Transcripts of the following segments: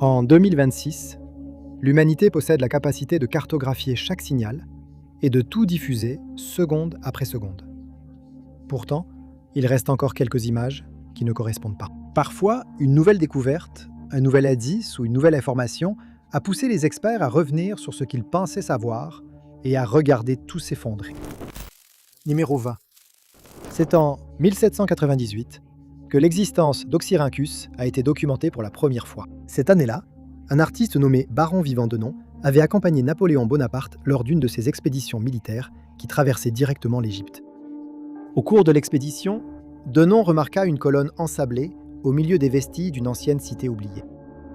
En 2026, l'humanité possède la capacité de cartographier chaque signal et de tout diffuser seconde après seconde. Pourtant, il reste encore quelques images qui ne correspondent pas. Parfois, une nouvelle découverte, un nouvel indice ou une nouvelle information a poussé les experts à revenir sur ce qu'ils pensaient savoir et à regarder tout s'effondrer. Numéro 20. C'est en 1798 que l'existence d'Oxyrhynchus a été documentée pour la première fois. Cette année-là, un artiste nommé Baron Vivant Denon avait accompagné Napoléon Bonaparte lors d'une de ses expéditions militaires qui traversait directement l'Égypte. Au cours de l'expédition, Denon remarqua une colonne ensablée au milieu des vestiges d'une ancienne cité oubliée.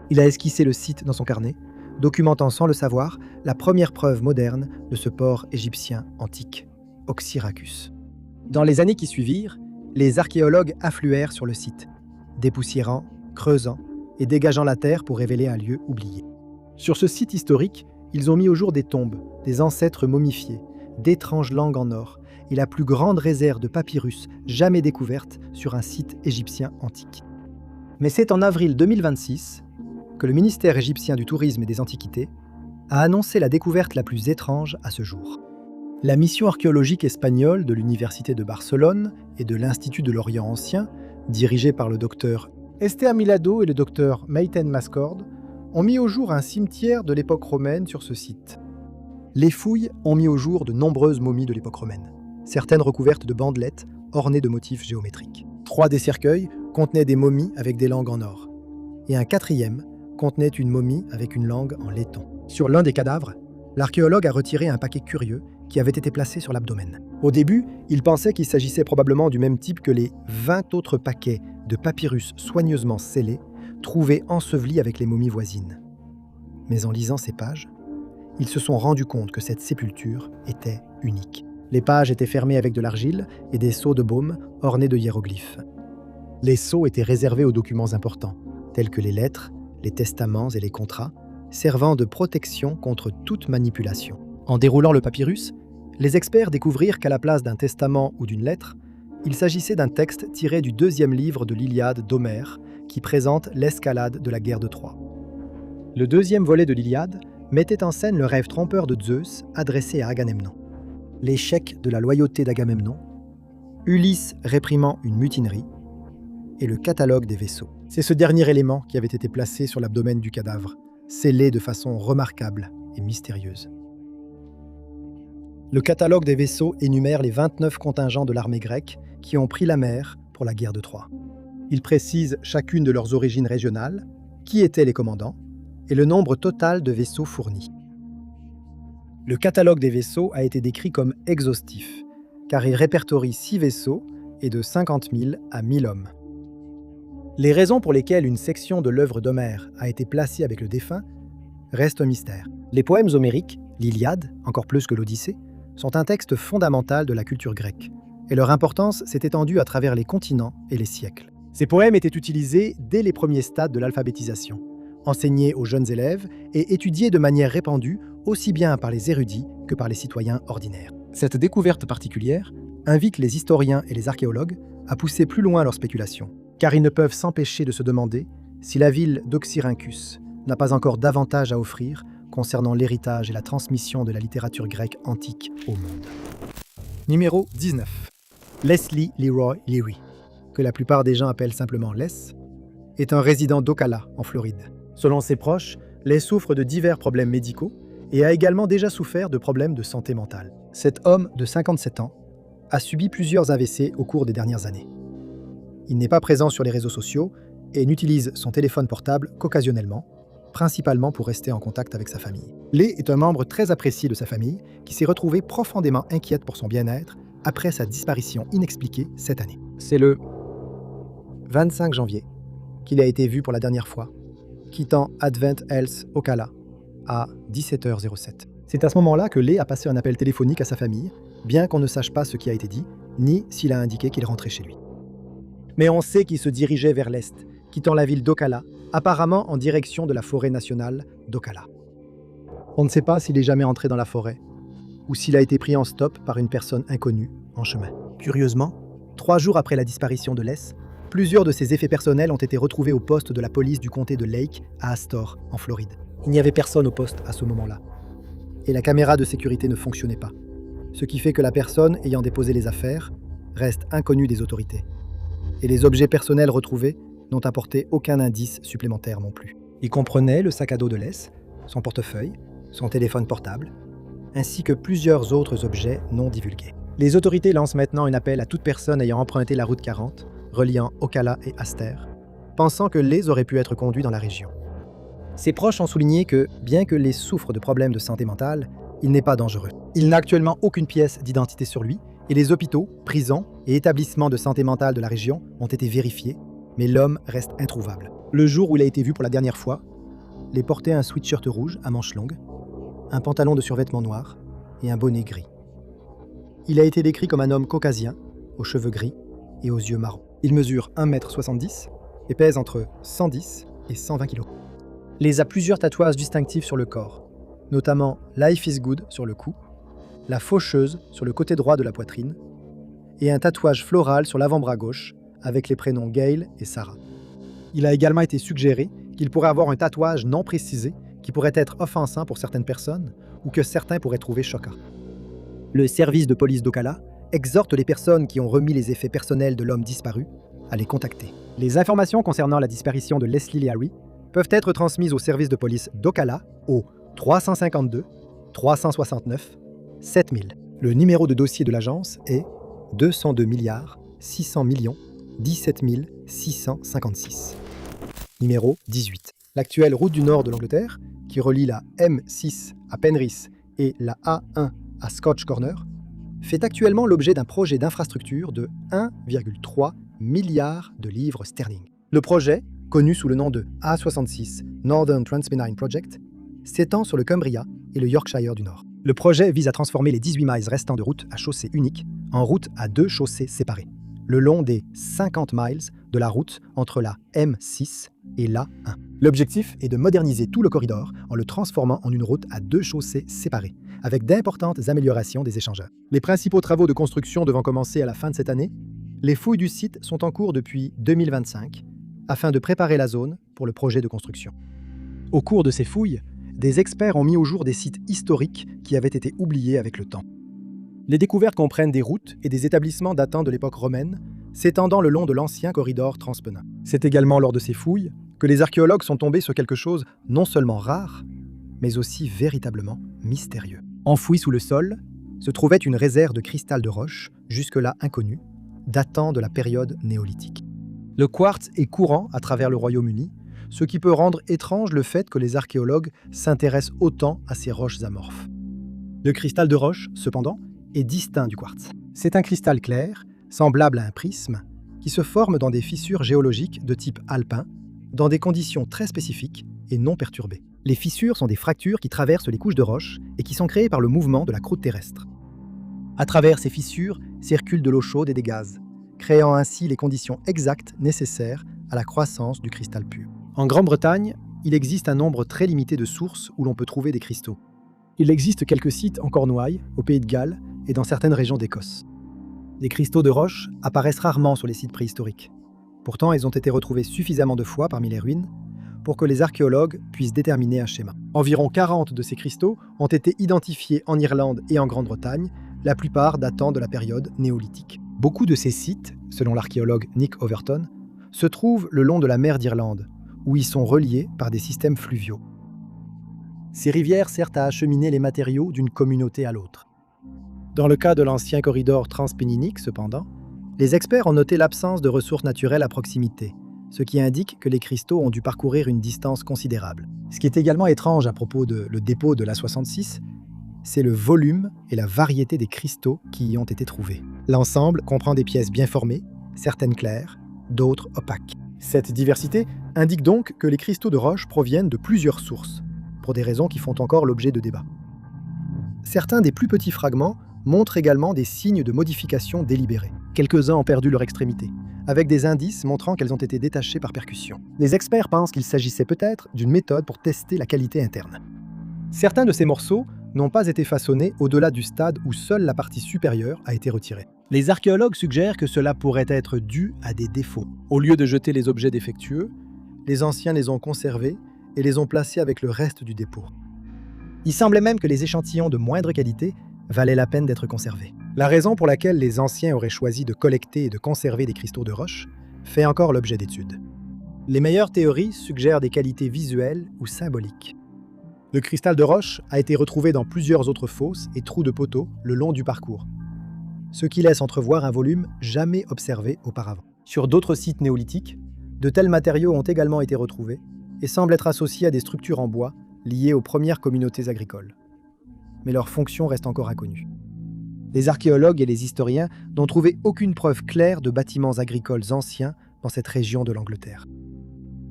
Il a esquissé le site dans son carnet, documentant sans le savoir la première preuve moderne de ce port égyptien antique, Oxyrhynchus. Dans les années qui suivirent, les archéologues affluèrent sur le site, dépoussiérant, creusant et dégageant la terre pour révéler un lieu oublié. Sur ce site historique, ils ont mis au jour des tombes, des ancêtres momifiés, d'étranges langues en or et la plus grande réserve de papyrus jamais découverte sur un site égyptien antique. Mais c'est en avril 2026 que le ministère égyptien du Tourisme et des Antiquités a annoncé la découverte la plus étrange à ce jour. La mission archéologique espagnole de l'Université de Barcelone et de l'Institut de l'Orient ancien, dirigée par le docteur Esther Milado et le docteur Meiten Mascord, ont mis au jour un cimetière de l'époque romaine sur ce site. Les fouilles ont mis au jour de nombreuses momies de l'époque romaine, certaines recouvertes de bandelettes ornées de motifs géométriques. 3 des cercueils contenaient des momies avec des langues en or, et un 4e contenait une momie avec une langue en laiton. Sur l'un des cadavres, l'archéologue a retiré un paquet curieux qui avait été placé sur l'abdomen. Au début, il pensait qu'il s'agissait probablement du même type que les 20 autres paquets de papyrus soigneusement scellés trouvés ensevelis avec les momies voisines. Mais en lisant ces pages, ils se sont rendus compte que cette sépulture était unique. Les pages étaient fermées avec de l'argile et des sceaux de baume ornés de hiéroglyphes. Les sceaux étaient réservés aux documents importants, tels que les lettres, les testaments et les contrats, servant de protection contre toute manipulation. En déroulant le papyrus, les experts découvrirent qu'à la place d'un testament ou d'une lettre, il s'agissait d'un texte tiré du 2e livre de l'Iliade d'Homère, qui présente l'escalade de la guerre de Troie. Le 2e volet de l'Iliade mettait en scène le rêve trompeur de Zeus adressé à Agamemnon. L'échec de la loyauté d'Agamemnon, Ulysse réprimant une mutinerie, et le catalogue des vaisseaux. C'est ce dernier élément qui avait été placé sur l'abdomen du cadavre, scellé de façon remarquable et mystérieuse. Le catalogue des vaisseaux énumère les 29 contingents de l'armée grecque qui ont pris la mer pour la guerre de Troie. Il précise chacune de leurs origines régionales, qui étaient les commandants, et le nombre total de vaisseaux fournis. Le catalogue des vaisseaux a été décrit comme exhaustif, car il répertorie 6 vaisseaux et de 50 000 à 1000 hommes. Les raisons pour lesquelles une section de l'œuvre d'Homère a été placée avec le défunt restent un mystère. Les poèmes homériques, l'Iliade, encore plus que l'Odyssée, sont un texte fondamental de la culture grecque, et leur importance s'est étendue à travers les continents et les siècles. Ces poèmes étaient utilisés dès les premiers stades de l'alphabétisation, enseignés aux jeunes élèves et étudiés de manière répandue aussi bien par les érudits que par les citoyens ordinaires. Cette découverte particulière invite les historiens et les archéologues à pousser plus loin leurs spéculations, car ils ne peuvent s'empêcher de se demander si la ville d'Oxyrhynchus n'a pas encore davantage à offrir concernant l'héritage et la transmission de la littérature grecque antique au monde. Numéro 19. Leslie Leroy Leary, que la plupart des gens appellent simplement Les, est un résident d'Ocala, en Floride. Selon ses proches, Les souffre de divers problèmes médicaux et a également déjà souffert de problèmes de santé mentale. Cet homme de 57 ans a subi plusieurs AVC au cours des dernières années. Il n'est pas présent sur les réseaux sociaux et n'utilise son téléphone portable qu'occasionnellement, principalement pour rester en contact avec sa famille. Lé est un membre très apprécié de sa famille qui s'est retrouvé profondément inquiète pour son bien-être après sa disparition inexpliquée cette année. C'est le 25 janvier qu'il a été vu pour la dernière fois, quittant Advent Health Ocala à 17h07. C'est à ce moment-là que Lé a passé un appel téléphonique à sa famille, bien qu'on ne sache pas ce qui a été dit, ni s'il a indiqué qu'il rentrait chez lui. Mais on sait qu'il se dirigeait vers l'est, quittant la ville d'Ocala, apparemment en direction de la forêt nationale d'Ocala. On ne sait pas s'il est jamais entré dans la forêt, ou s'il a été pris en stop par une personne inconnue en chemin. Curieusement, 3 jours après la disparition de Les, Plusieurs de ces effets personnels ont été retrouvés au poste de la police du comté de Lake à Astor, en Floride. Il n'y avait personne au poste à ce moment-là. Et la caméra de sécurité ne fonctionnait pas. Ce qui fait que la personne ayant déposé les affaires reste inconnue des autorités. Et les objets personnels retrouvés n'ont apporté aucun indice supplémentaire non plus. Ils comprenaient le sac à dos de Les, son portefeuille, son téléphone portable, ainsi que plusieurs autres objets non divulgués. Les autorités lancent maintenant un appel à toute personne ayant emprunté la route 40, reliant Ocala et Astor, pensant que Les aurait pu être conduit dans la région. Ses proches ont souligné que, bien que Les souffre de problèmes de santé mentale, il n'est pas dangereux. Il n'a actuellement aucune pièce d'identité sur lui, et les hôpitaux, prisons et établissements de santé mentale de la région ont été vérifiés, mais l'homme reste introuvable. Le jour où il a été vu pour la dernière fois, Les portait un sweatshirt rouge à manches longues, un pantalon de survêtement noir et un bonnet gris. Il a été décrit comme un homme caucasien, aux cheveux gris et aux yeux marrons. Il mesure 1,70 m et pèse entre 110 et 120 kg. Les a plusieurs tatouages distinctifs sur le corps, notamment Life is Good sur le cou, la faucheuse sur le côté droit de la poitrine et un tatouage floral sur l'avant-bras gauche avec les prénoms Gail et Sarah. Il a également été suggéré qu'il pourrait avoir un tatouage non précisé qui pourrait être offensant pour certaines personnes ou que certains pourraient trouver choquant. Le service de police d'Ocala exhorte les personnes qui ont remis les effets personnels de l'homme disparu à les contacter. Les informations concernant la disparition de Leslie Leary peuvent être transmises au service de police d'Ocala au 352 369 7000. Le numéro de dossier de l'agence est 202 600 17 656. Numéro 18. L'actuelle route du nord de l'Angleterre, qui relie la M6 à Penrith et la A1 à Scotch Corner, fait actuellement l'objet d'un projet d'infrastructure de 1,3 milliard de livres sterling. Le projet, connu sous le nom de A66 Northern Transpennine Project, s'étend sur le Cumbria et le Yorkshire du Nord. Le projet vise à transformer les 18 miles restants de route à chaussée unique en route à 2 chaussées séparées, le long des 50 miles de la route entre la M6 et l'A1. L'objectif est de moderniser tout le corridor en le transformant en une route à 2 chaussées séparées, avec d'importantes améliorations des échangeurs. Les principaux travaux de construction devant commencer à la fin de cette année, les fouilles du site sont en cours depuis 2025, afin de préparer la zone pour le projet de construction. Au cours de ces fouilles, des experts ont mis au jour des sites historiques qui avaient été oubliés avec le temps. Les découvertes comprennent des routes et des établissements datant de l'époque romaine, s'étendant le long de l'ancien corridor transpennin. C'est également lors de ces fouilles que les archéologues sont tombés sur quelque chose non seulement rare, mais aussi véritablement mystérieux. Enfoui sous le sol, se trouvait une réserve de cristal de roche, jusque-là inconnue, datant de la période néolithique. Le quartz est courant à travers le Royaume-Uni, ce qui peut rendre étrange le fait que les archéologues s'intéressent autant à ces roches amorphes. Le cristal de roche, cependant, est distinct du quartz. C'est un cristal clair, semblable à un prisme, qui se forme dans des fissures géologiques de type alpin, dans des conditions très spécifiques et non perturbées. Les fissures sont des fractures qui traversent les couches de roche et qui sont créées par le mouvement de la croûte terrestre. À travers ces fissures circulent de l'eau chaude et des gaz, créant ainsi les conditions exactes nécessaires à la croissance du cristal pur. En Grande-Bretagne, il existe un nombre très limité de sources où l'on peut trouver des cristaux. Il existe quelques sites en Cornouailles, au Pays de Galles et dans certaines régions d'Écosse. Des cristaux de roche apparaissent rarement sur les sites préhistoriques. Pourtant, ils ont été retrouvés suffisamment de fois parmi les ruines pour que les archéologues puissent déterminer un schéma. Environ 40 de ces cristaux ont été identifiés en Irlande et en Grande-Bretagne, la plupart datant de la période néolithique. Beaucoup de ces sites, selon l'archéologue Nick Overton, se trouvent le long de la mer d'Irlande, où ils sont reliés par des systèmes fluviaux. Ces rivières servent à acheminer les matériaux d'une communauté à l'autre. Dans le cas de l'ancien corridor transpenninique, cependant, les experts ont noté l'absence de ressources naturelles à proximité, ce qui indique que les cristaux ont dû parcourir une distance considérable. Ce qui est également étrange à propos de le dépôt de l'A66, c'est le volume et la variété des cristaux qui y ont été trouvés. L'ensemble comprend des pièces bien formées, certaines claires, d'autres opaques. Cette diversité indique donc que les cristaux de roche proviennent de plusieurs sources, pour des raisons qui font encore l'objet de débats. Certains des plus petits fragments montrent également des signes de modification délibérée. Quelques-uns ont perdu leur extrémité, avec des indices montrant qu'elles ont été détachées par percussion. Les experts pensent qu'il s'agissait peut-être d'une méthode pour tester la qualité interne. Certains de ces morceaux n'ont pas été façonnés au-delà du stade où seule la partie supérieure a été retirée. Les archéologues suggèrent que cela pourrait être dû à des défauts. Au lieu de jeter les objets défectueux, les anciens les ont conservés et les ont placés avec le reste du dépôt. Il semblait même que les échantillons de moindre qualité valaient la peine d'être conservés. La raison pour laquelle les anciens auraient choisi de collecter et de conserver des cristaux de roche fait encore l'objet d'études. Les meilleures théories suggèrent des qualités visuelles ou symboliques. Le cristal de roche a été retrouvé dans plusieurs autres fosses et trous de poteaux le long du parcours, ce qui laisse entrevoir un volume jamais observé auparavant. Sur d'autres sites néolithiques, de tels matériaux ont également été retrouvés et semblent être associés à des structures en bois liées aux premières communautés agricoles. Mais leur fonction reste encore inconnue. Les archéologues et les historiens n'ont trouvé aucune preuve claire de bâtiments agricoles anciens dans cette région de l'Angleterre.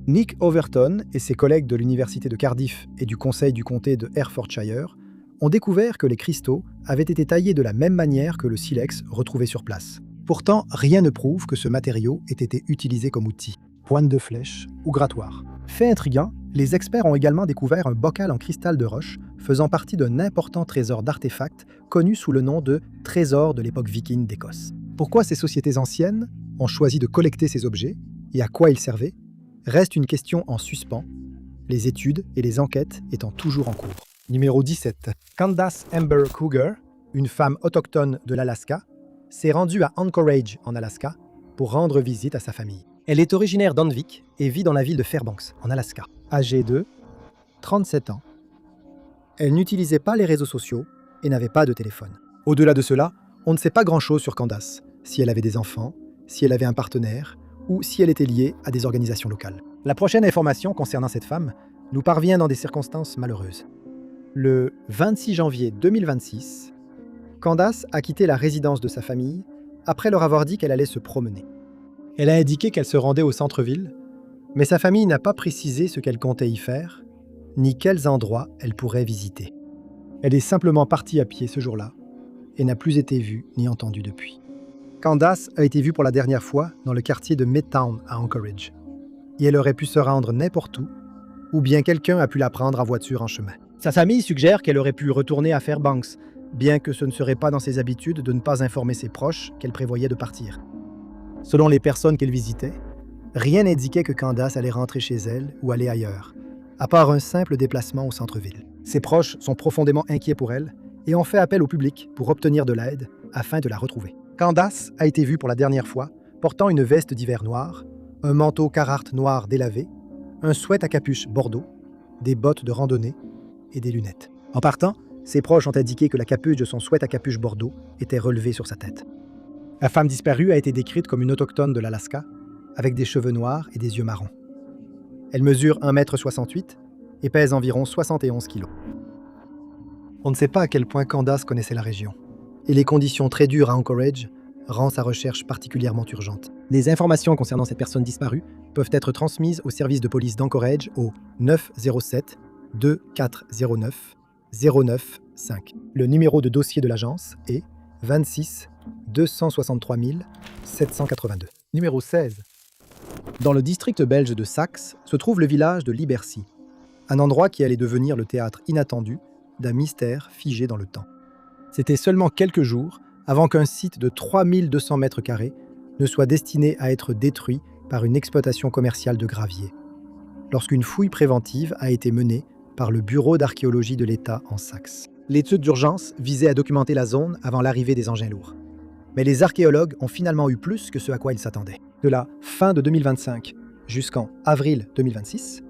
Nick Overton et ses collègues de l'université de Cardiff et du conseil du comté de Herefordshire ont découvert que les cristaux avaient été taillés de la même manière que le silex retrouvé sur place. Pourtant, rien ne prouve que ce matériau ait été utilisé comme outil, pointe de flèche ou grattoir. Fait intriguant, les experts ont également découvert un bocal en cristal de roche faisant partie d'un important trésor d'artefacts connu sous le nom de « trésor de l'époque viking d'Écosse ». Pourquoi ces sociétés anciennes ont choisi de collecter ces objets et à quoi ils servaient reste une question en suspens, les études et les enquêtes étant toujours en cours. Numéro 17. Candace Amber Cougar, une femme autochtone de l'Alaska, s'est rendue à Anchorage, en Alaska, pour rendre visite à sa famille. Elle est originaire d'Anvik et vit dans la ville de Fairbanks, en Alaska. Âgée de 37 ans. Elle n'utilisait pas les réseaux sociaux et n'avait pas de téléphone. Au-delà de cela, on ne sait pas grand-chose sur Candace, si elle avait des enfants, si elle avait un partenaire, ou si elle était liée à des organisations locales. La prochaine information concernant cette femme nous parvient dans des circonstances malheureuses. Le 26 janvier 2026, Candace a quitté la résidence de sa famille après leur avoir dit qu'elle allait se promener. Elle a indiqué qu'elle se rendait au centre-ville, mais sa famille n'a pas précisé ce qu'elle comptait y faire, ni quels endroits elle pourrait visiter. Elle est simplement partie à pied ce jour-là et n'a plus été vue ni entendue depuis. Candace a été vue pour la dernière fois dans le quartier de Midtown à Anchorage, et elle aurait pu se rendre n'importe où, ou bien quelqu'un a pu la prendre en voiture en chemin. Sa famille suggère qu'elle aurait pu retourner à Fairbanks, bien que ce ne serait pas dans ses habitudes de ne pas informer ses proches qu'elle prévoyait de partir. Selon les personnes qu'elle visitait, rien n'indiquait que Candace allait rentrer chez elle ou aller ailleurs, à part un simple déplacement au centre-ville. Ses proches sont profondément inquiets pour elle et ont fait appel au public pour obtenir de l'aide afin de la retrouver. Candace a été vue pour la dernière fois portant une veste d'hiver noire, un manteau Carhartt noir délavé, un sweat à capuche bordeaux, des bottes de randonnée et des lunettes. En partant, ses proches ont indiqué que la capuche de son sweat à capuche bordeaux était relevée sur sa tête. La femme disparue a été décrite comme une autochtone de l'Alaska, avec des cheveux noirs et des yeux marrons. Elle mesure 1,68 m et pèse environ 71 kg. On ne sait pas à quel point Candace connaissait la région, et les conditions très dures à Anchorage rendent sa recherche particulièrement urgente. Les informations concernant cette personne disparue peuvent être transmises au service de police d'Anchorage au 907 2409 095. Le numéro de dossier de l'agence est 26 263 782. Numéro 16. Dans le district belge de Saxe se trouve le village de Libercy, un endroit qui allait devenir le théâtre inattendu d'un mystère figé dans le temps. C'était seulement quelques jours avant qu'un site de 3200 mètres carrés ne soit destiné à être détruit par une exploitation commerciale de gravier, lorsqu'une fouille préventive a été menée par le Bureau d'archéologie de l'État en Saxe. L'étude d'urgence visait à documenter la zone avant l'arrivée des engins lourds. Mais les archéologues ont finalement eu plus que ce à quoi ils s'attendaient. De la fin de 2025 jusqu'en avril 2026,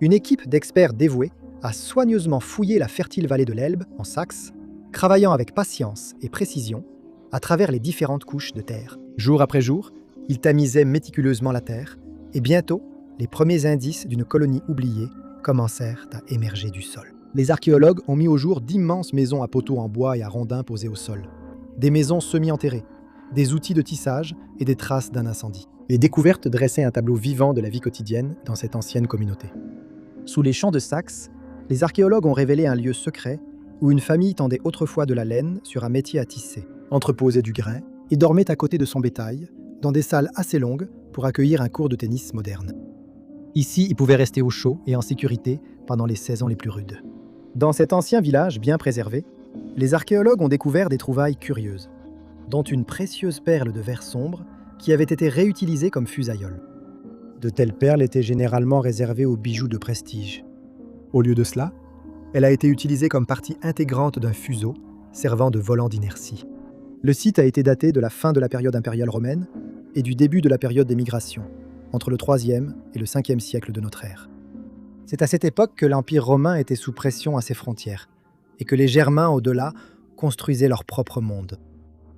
une équipe d'experts dévoués a soigneusement fouillé la fertile vallée de l'Elbe, en Saxe, travaillant avec patience et précision à travers les différentes couches de terre. Jour après jour, ils tamisaient méticuleusement la terre, et bientôt, les premiers indices d'une colonie oubliée commencèrent à émerger du sol. Les archéologues ont mis au jour d'immenses maisons à poteaux en bois et à rondins posées au sol, des maisons semi-enterrées, des outils de tissage et des traces d'un incendie. Les découvertes dressaient un tableau vivant de la vie quotidienne dans cette ancienne communauté. Sous les champs de Saxe, les archéologues ont révélé un lieu secret où une famille tendait autrefois de la laine sur un métier à tisser, entreposait du grain et dormait à côté de son bétail, dans des salles assez longues pour accueillir un court de tennis moderne. Ici, ils pouvaient rester au chaud et en sécurité pendant les saisons les plus rudes. Dans cet ancien village bien préservé, les archéologues ont découvert des trouvailles curieuses. dont une précieuse perle de verre sombre qui avait été réutilisée comme fusaïole. De telles perles étaient généralement réservées aux bijoux de prestige. Au lieu de cela, elle a été utilisée comme partie intégrante d'un fuseau servant de volant d'inertie. Le site a été daté de la fin de la période impériale romaine et du début de la période des migrations, entre le IIIe et le Ve siècle de notre ère. C'est à cette époque que l'Empire romain était sous pression à ses frontières et que les Germains, au-delà, construisaient leur propre monde.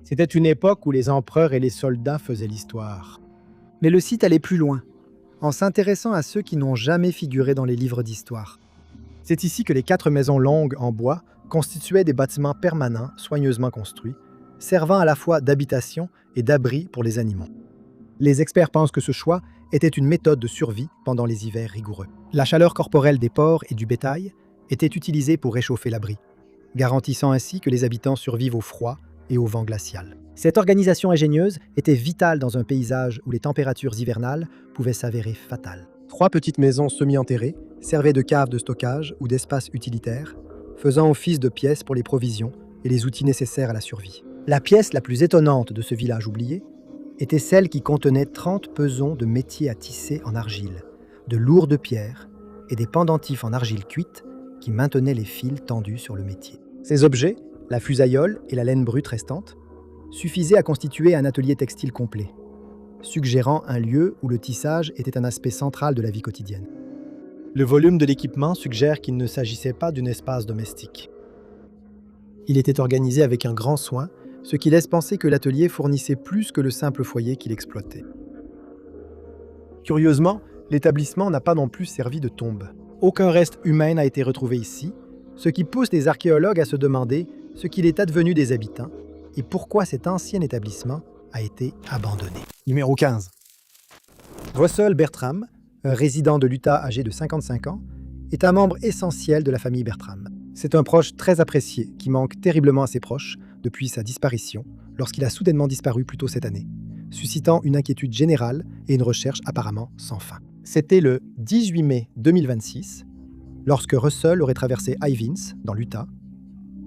C'était une époque où les empereurs et les soldats faisaient l'histoire. Mais le site allait plus loin, en s'intéressant à ceux qui n'ont jamais figuré dans les livres d'histoire. C'est ici que les 4 maisons longues en bois constituaient des bâtiments permanents, soigneusement construits, servant à la fois d'habitation et d'abri pour les animaux. Les experts pensent que ce choix était une méthode de survie pendant les hivers rigoureux. La chaleur corporelle des porcs et du bétail était utilisée pour réchauffer l'abri, garantissant ainsi que les habitants survivent au froid et au vent glacial. Cette organisation ingénieuse était vitale dans un paysage où les températures hivernales pouvaient s'avérer fatales. 3 petites maisons semi-enterrées servaient de caves de stockage ou d'espaces utilitaires, faisant office de pièces pour les provisions et les outils nécessaires à la survie. La pièce la plus étonnante de ce village oublié était celle qui contenait 30 pesons de métier à tisser en argile, de lourdes pierres et des pendentifs en argile cuite qui maintenaient les fils tendus sur le métier. Ces objets, la fusaïole et la laine brute restante, suffisaient à constituer un atelier textile complet, suggérant un lieu où le tissage était un aspect central de la vie quotidienne. Le volume de l'équipement suggère qu'il ne s'agissait pas d'un espace domestique. Il était organisé avec un grand soin, ce qui laisse penser que l'atelier fournissait plus que le simple foyer qu'il exploitait. Curieusement, l'établissement n'a pas non plus servi de tombe. Aucun reste humain n'a été retrouvé ici, ce qui pousse les archéologues à se demander ce qu'il est advenu des habitants et pourquoi cet ancien établissement a été abandonné. Numéro 15. Russell Bertram, un résident de l'Utah âgé de 55 ans, est un membre essentiel de la famille Bertram. C'est un proche très apprécié qui manque terriblement à ses proches depuis sa disparition, lorsqu'il a soudainement disparu plus tôt cette année, suscitant une inquiétude générale et une recherche apparemment sans fin. C'était le 18 mai 2026, lorsque Russell aurait traversé Ivins, dans l'Utah,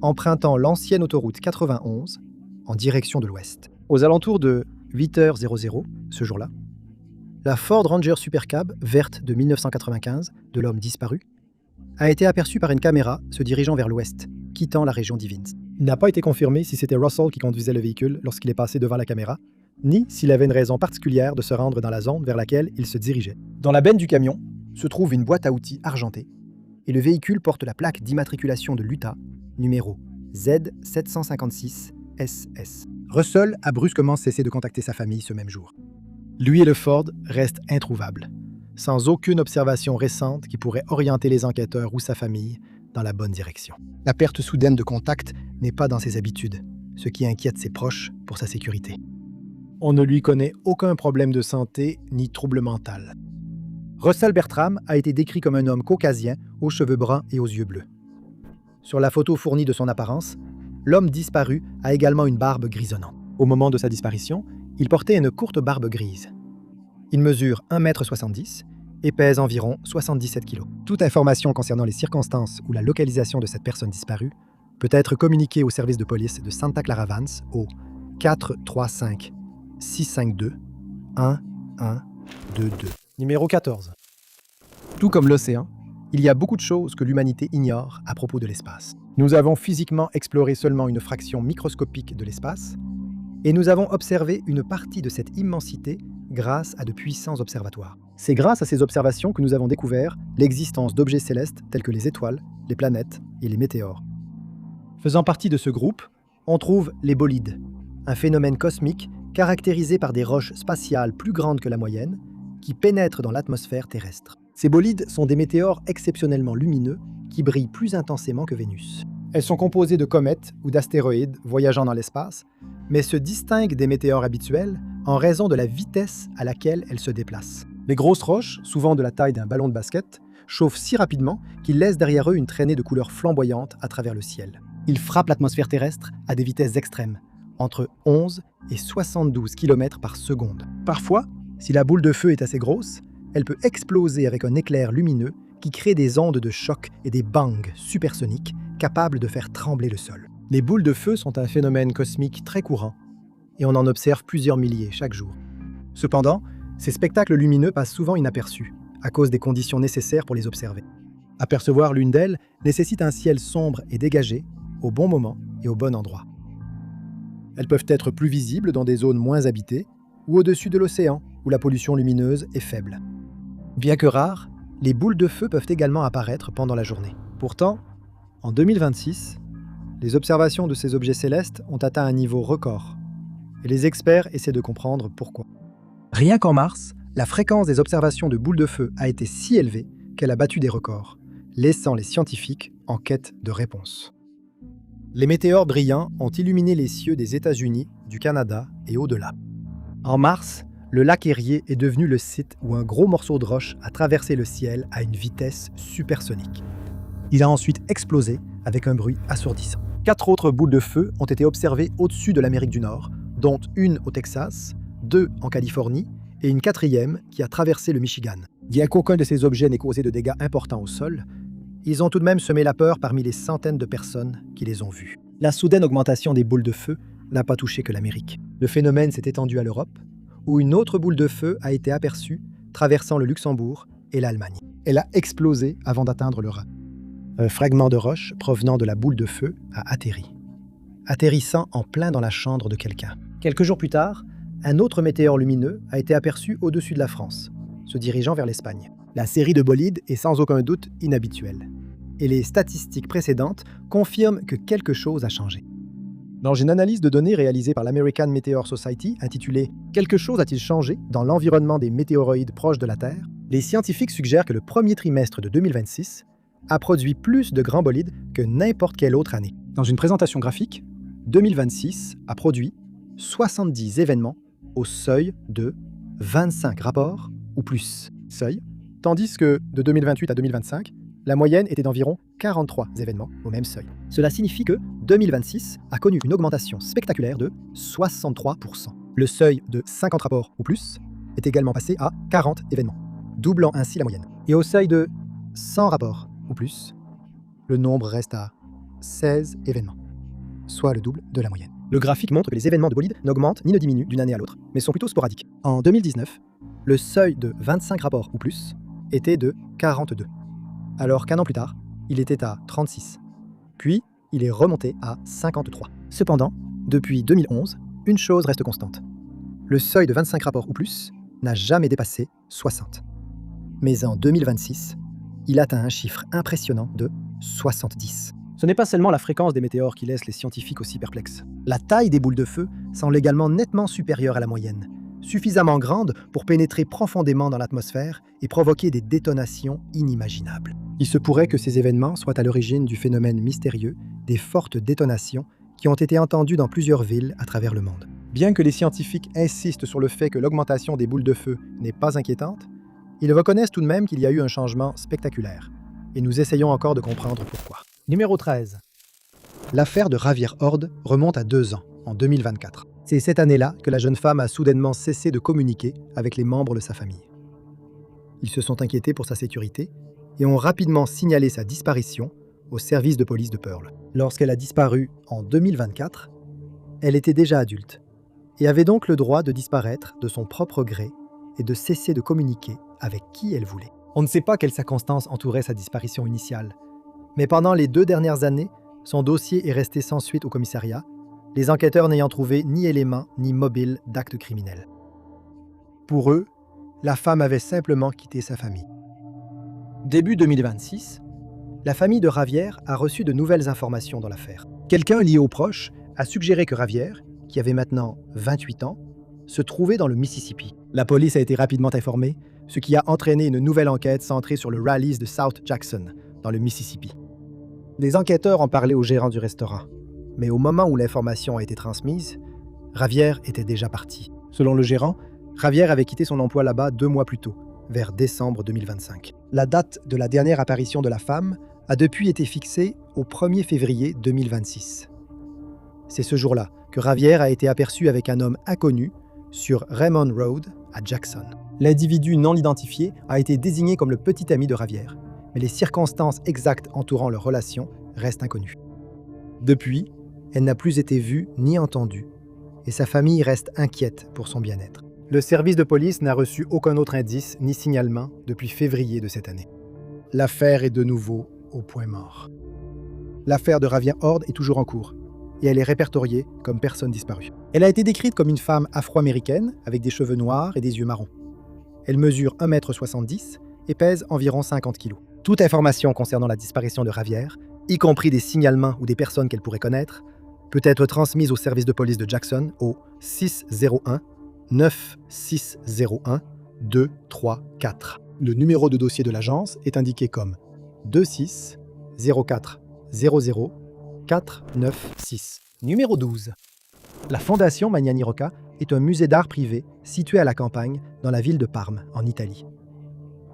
empruntant l'ancienne autoroute 91 en direction de l'ouest. Aux alentours de 8h00 ce jour-là, la Ford Ranger Super Cab verte de 1995 de l'homme disparu a été aperçue par une caméra se dirigeant vers l'ouest, quittant la région d'Ivins. Il n'a pas été confirmé si c'était Russell qui conduisait le véhicule lorsqu'il est passé devant la caméra, ni s'il avait une raison particulière de se rendre dans la zone vers laquelle il se dirigeait. Dans la benne du camion se trouve une boîte à outils argentée, et le véhicule porte la plaque d'immatriculation de l'Utah, numéro Z756SS. Russell a brusquement cessé de contacter sa famille ce même jour. Lui et le Ford restent introuvables, sans aucune observation récente qui pourrait orienter les enquêteurs ou sa famille dans la bonne direction. La perte soudaine de contact n'est pas dans ses habitudes, ce qui inquiète ses proches pour sa sécurité. On ne lui connaît aucun problème de santé ni trouble mental. Russell Bertram a été décrit comme un homme caucasien aux cheveux bruns et aux yeux bleus. Sur la photo fournie de son apparence, l'homme disparu a également une barbe grisonnante. Au moment de sa disparition, il portait une courte barbe grise. Il mesure 1,70 m et pèse environ 77 kg. Toute information concernant les circonstances ou la localisation de cette personne disparue peut être communiquée au service de police de Santa Clara Vance au 435 652 1122. Numéro 14. Tout comme l'océan, il y a beaucoup de choses que l'humanité ignore à propos de l'espace. Nous avons physiquement exploré seulement une fraction microscopique de l'espace, et nous avons observé une partie de cette immensité grâce à de puissants observatoires. C'est grâce à ces observations que nous avons découvert l'existence d'objets célestes tels que les étoiles, les planètes et les météores. Faisant partie de ce groupe, on trouve les bolides, un phénomène cosmique caractérisé par des roches spatiales plus grandes que la moyenne qui pénètrent dans l'atmosphère terrestre. Ces bolides sont des météores exceptionnellement lumineux qui brillent plus intensément que Vénus. Elles sont composées de comètes ou d'astéroïdes voyageant dans l'espace, mais se distinguent des météores habituels en raison de la vitesse à laquelle elles se déplacent. Les grosses roches, souvent de la taille d'un ballon de basket, chauffent si rapidement qu'ils laissent derrière eux une traînée de couleurs flamboyantes à travers le ciel. Ils frappent l'atmosphère terrestre à des vitesses extrêmes, entre 11 et 72 km par seconde. Parfois, si la boule de feu est assez grosse, elle peut exploser avec un éclair lumineux qui crée des ondes de choc et des bangs supersoniques capables de faire trembler le sol. Les boules de feu sont un phénomène cosmique très courant, et on en observe plusieurs milliers chaque jour. Cependant, ces spectacles lumineux passent souvent inaperçus, à cause des conditions nécessaires pour les observer. Apercevoir l'une d'elles nécessite un ciel sombre et dégagé, au bon moment et au bon endroit. Elles peuvent être plus visibles dans des zones moins habitées ou au-dessus de l'océan, où la pollution lumineuse est faible. Bien que rares, les boules de feu peuvent également apparaître pendant la journée. Pourtant, en 2026, les observations de ces objets célestes ont atteint un niveau record, et les experts essaient de comprendre pourquoi. Rien qu'en mars, la fréquence des observations de boules de feu a été si élevée qu'elle a battu des records, laissant les scientifiques en quête de réponses. Les météores brillants ont illuminé les cieux des États-Unis, du Canada et au-delà. En mars, le lac Erie est devenu le site où un gros morceau de roche a traversé le ciel à une vitesse supersonique. Il a ensuite explosé avec un bruit assourdissant. 4 autres boules de feu ont été observées au-dessus de l'Amérique du Nord, dont une au Texas, 2 en Californie et une 4e qui a traversé le Michigan. Bien qu'aucun de ces objets n'ait causé de dégâts importants au sol, ils ont tout de même semé la peur parmi les centaines de personnes qui les ont vus. La soudaine augmentation des boules de feu n'a pas touché que l'Amérique. Le phénomène s'est étendu à l'Europe, où une autre boule de feu a été aperçue traversant le Luxembourg et l'Allemagne. Elle a explosé avant d'atteindre le Rhin. Un fragment de roche provenant de la boule de feu a atterri, atterrissant en plein dans la chambre de quelqu'un. Quelques jours plus tard, un autre météore lumineux a été aperçu au-dessus de la France, se dirigeant vers l'Espagne. La série de bolides est sans aucun doute inhabituelle, et les statistiques précédentes confirment que quelque chose a changé. Dans une analyse de données réalisée par l'American Meteor Society intitulée « Quelque chose a-t-il changé dans l'environnement des météoroïdes proches de la Terre ?», les scientifiques suggèrent que le premier trimestre de 2026 a produit plus de grands bolides que n'importe quelle autre année. Dans une présentation graphique, 2026 a produit 70 événements au seuil de 25 rapports ou plus. Seuil, tandis que de 2028 à 2025, la moyenne était d'environ 43 événements au même seuil. Cela signifie que 2026 a connu une augmentation spectaculaire de 63%. Le seuil de 50 rapports ou plus est également passé à 40 événements, doublant ainsi la moyenne. Et au seuil de 100 rapports ou plus, le nombre reste à 16 événements, soit le double de la moyenne. Le graphique montre que les événements de bolides n'augmentent ni ne diminuent d'une année à l'autre, mais sont plutôt sporadiques. En 2019, le seuil de 25 rapports ou plus était de 42, alors qu'un an plus tard, il était à 36. Puis, il est remonté à 53. Cependant, depuis 2011, une chose reste constante. Le seuil de 25 rapports ou plus n'a jamais dépassé 60. Mais en 2026, il atteint un chiffre impressionnant de 70. Ce n'est pas seulement la fréquence des météores qui laisse les scientifiques aussi perplexes. La taille des boules de feu semble également nettement supérieure à la moyenne, suffisamment grande pour pénétrer profondément dans l'atmosphère et provoquer des détonations inimaginables. Il se pourrait que ces événements soient à l'origine du phénomène mystérieux des fortes détonations qui ont été entendues dans plusieurs villes à travers le monde. Bien que les scientifiques insistent sur le fait que l'augmentation des boules de feu n'est pas inquiétante, ils reconnaissent tout de même qu'il y a eu un changement spectaculaire. Et nous essayons encore de comprendre pourquoi. Numéro 13. L'affaire de Javier Ord remonte à 2 ans, en 2024. C'est cette année-là que la jeune femme a soudainement cessé de communiquer avec les membres de sa famille. Ils se sont inquiétés pour sa sécurité et ont rapidement signalé sa disparition au service de police de Pearl. Lorsqu'elle a disparu en 2024, elle était déjà adulte et avait donc le droit de disparaître de son propre gré et de cesser de communiquer avec qui elle voulait. On ne sait pas quelles circonstances entouraient sa disparition initiale, mais pendant les 2 dernières années, son dossier est resté sans suite au commissariat, les enquêteurs n'ayant trouvé ni éléments ni mobiles d'actes criminels. Pour eux, la femme avait simplement quitté sa famille. Début 2026, la famille de Javier a reçu de nouvelles informations dans l'affaire. Quelqu'un lié aux proches a suggéré que Javier, qui avait maintenant 28 ans, se trouvait dans le Mississippi. La police a été rapidement informée, ce qui a entraîné une nouvelle enquête centrée sur le Rally's de South Jackson, dans le Mississippi. Les enquêteurs ont parlé au gérant du restaurant, mais au moment où l'information a été transmise, Javier était déjà parti. Selon le gérant, Javier avait quitté son emploi là-bas 2 mois plus tôt, vers décembre 2025. La date de la dernière apparition de la femme a depuis été fixée au 1er février 2026. C'est ce jour-là que Javier a été aperçu avec un homme inconnu sur Raymond Road à Jackson. L'individu non identifié a été désigné comme le petit ami de Javier, mais les circonstances exactes entourant leur relation restent inconnues. Depuis, elle n'a plus été vue ni entendue, et sa famille reste inquiète pour son bien-être. Le service de police n'a reçu aucun autre indice ni signalement depuis février de cette année. L'affaire est de nouveau au point mort. L'affaire de Ravia Ord est toujours en cours et elle est répertoriée comme personne disparue. Elle a été décrite comme une femme afro-américaine avec des cheveux noirs et des yeux marrons. Elle mesure 1,70 m et pèse environ 50 kg. Toute information concernant la disparition de Ravière, y compris des signalements ou des personnes qu'elle pourrait connaître, peut être transmise au service de police de Jackson au 601 9601 234. Le numéro de dossier de l'agence est indiqué comme 26 04 00 496. Numéro 12. La Fondation Magnani Rocca est un musée d'art privé situé à la campagne dans la ville de Parme, en Italie.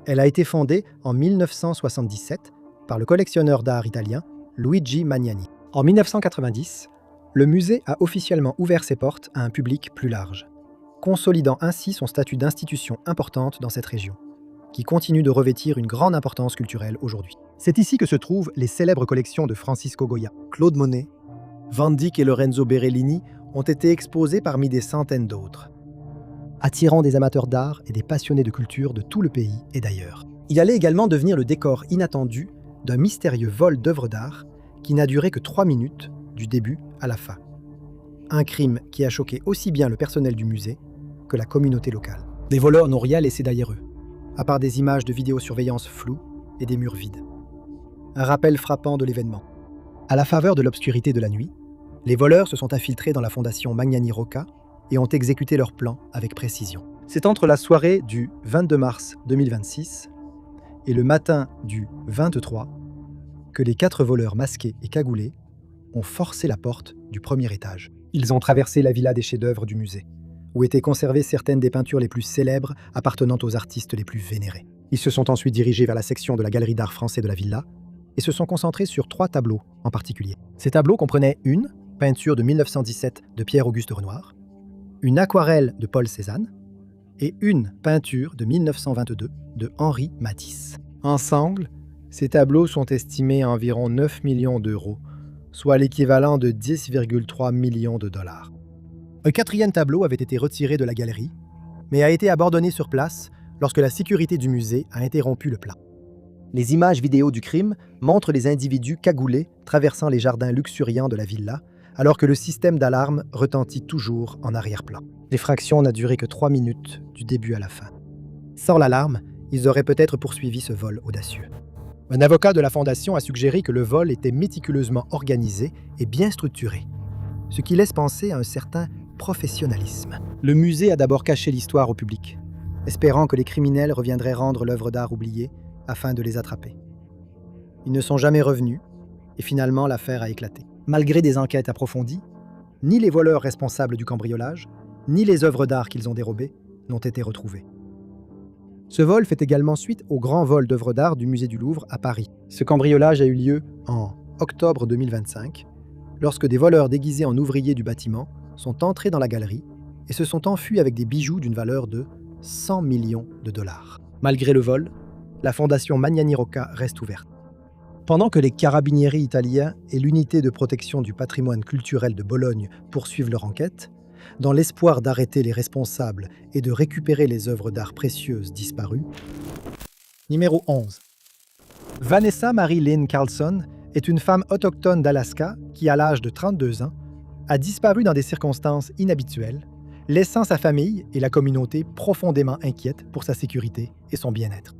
Elle a été fondée en 1977 par le collectionneur d'art italien Luigi Magnani. En 1990, le musée a officiellement ouvert ses portes à un public plus large, consolidant ainsi son statut d'institution importante dans cette région, qui continue de revêtir une grande importance culturelle aujourd'hui. C'est ici que se trouvent les célèbres collections de Francisco Goya, Claude Monet, Van Dyck et Lorenzo Berellini ont été exposées parmi des centaines d'autres, attirant des amateurs d'art et des passionnés de culture de tout le pays et d'ailleurs. Il allait également devenir le décor inattendu d'un mystérieux vol d'œuvres d'art qui n'a duré que 3 minutes du début à la fin. Un crime qui a choqué aussi bien le personnel du musée que la communauté locale. Les voleurs n'ont rien laissé derrière eux, à part des images de vidéosurveillance floues et des murs vides. Un rappel frappant de l'événement. À la faveur de l'obscurité de la nuit, les voleurs se sont infiltrés dans la fondation Magnani Rocca et ont exécuté leur plan avec précision. C'est entre la soirée du 22 mars 2026 et le matin du 23 que les 4 voleurs masqués et cagoulés ont forcé la porte du premier étage. Ils ont traversé la villa des chefs-d'œuvre du musée, où étaient conservées certaines des peintures les plus célèbres appartenant aux artistes les plus vénérés. Ils se sont ensuite dirigés vers la section de la Galerie d'art français de la villa et se sont concentrés sur 3 tableaux en particulier. Ces tableaux comprenaient une peinture de 1917 de Pierre-Auguste Renoir, une aquarelle de Paul Cézanne et une peinture de 1922 de Henri Matisse. Ensemble, ces tableaux sont estimés à environ 9 millions d'euros, soit l'équivalent de 10,3 millions de dollars. Un 4e tableau avait été retiré de la galerie, mais a été abandonné sur place lorsque la sécurité du musée a interrompu le plan. Les images vidéo du crime montrent les individus cagoulés traversant les jardins luxuriants de la villa, alors que le système d'alarme retentit toujours en arrière-plan. L'effraction n'a duré que 3 minutes du début à la fin. Sans l'alarme, ils auraient peut-être poursuivi ce vol audacieux. Un avocat de la Fondation a suggéré que le vol était méticuleusement organisé et bien structuré, ce qui laisse penser à un certain professionnalisme. Le musée a d'abord caché l'histoire au public, espérant que les criminels reviendraient rendre l'œuvre d'art oubliée afin de les attraper. Ils ne sont jamais revenus et finalement l'affaire a éclaté. Malgré des enquêtes approfondies, ni les voleurs responsables du cambriolage, ni les œuvres d'art qu'ils ont dérobées n'ont été retrouvées. Ce vol fait également suite au grand vol d'œuvres d'art du musée du Louvre à Paris. Ce cambriolage a eu lieu en octobre 2025, lorsque des voleurs déguisés en ouvriers du bâtiment sont entrés dans la galerie et se sont enfuis avec des bijoux d'une valeur de 100 millions de dollars. Malgré le vol, la fondation Magnani Rocca reste ouverte. Pendant que les carabinieri italiens et l'unité de protection du patrimoine culturel de Bologne poursuivent leur enquête, dans l'espoir d'arrêter les responsables et de récupérer les œuvres d'art précieuses disparues. Numéro 11. Vanessa Marie Lynn Carlson est une femme autochtone d'Alaska qui, à l'âge de 32 ans, a disparu dans des circonstances inhabituelles, laissant sa famille et la communauté profondément inquiètes pour sa sécurité et son bien-être.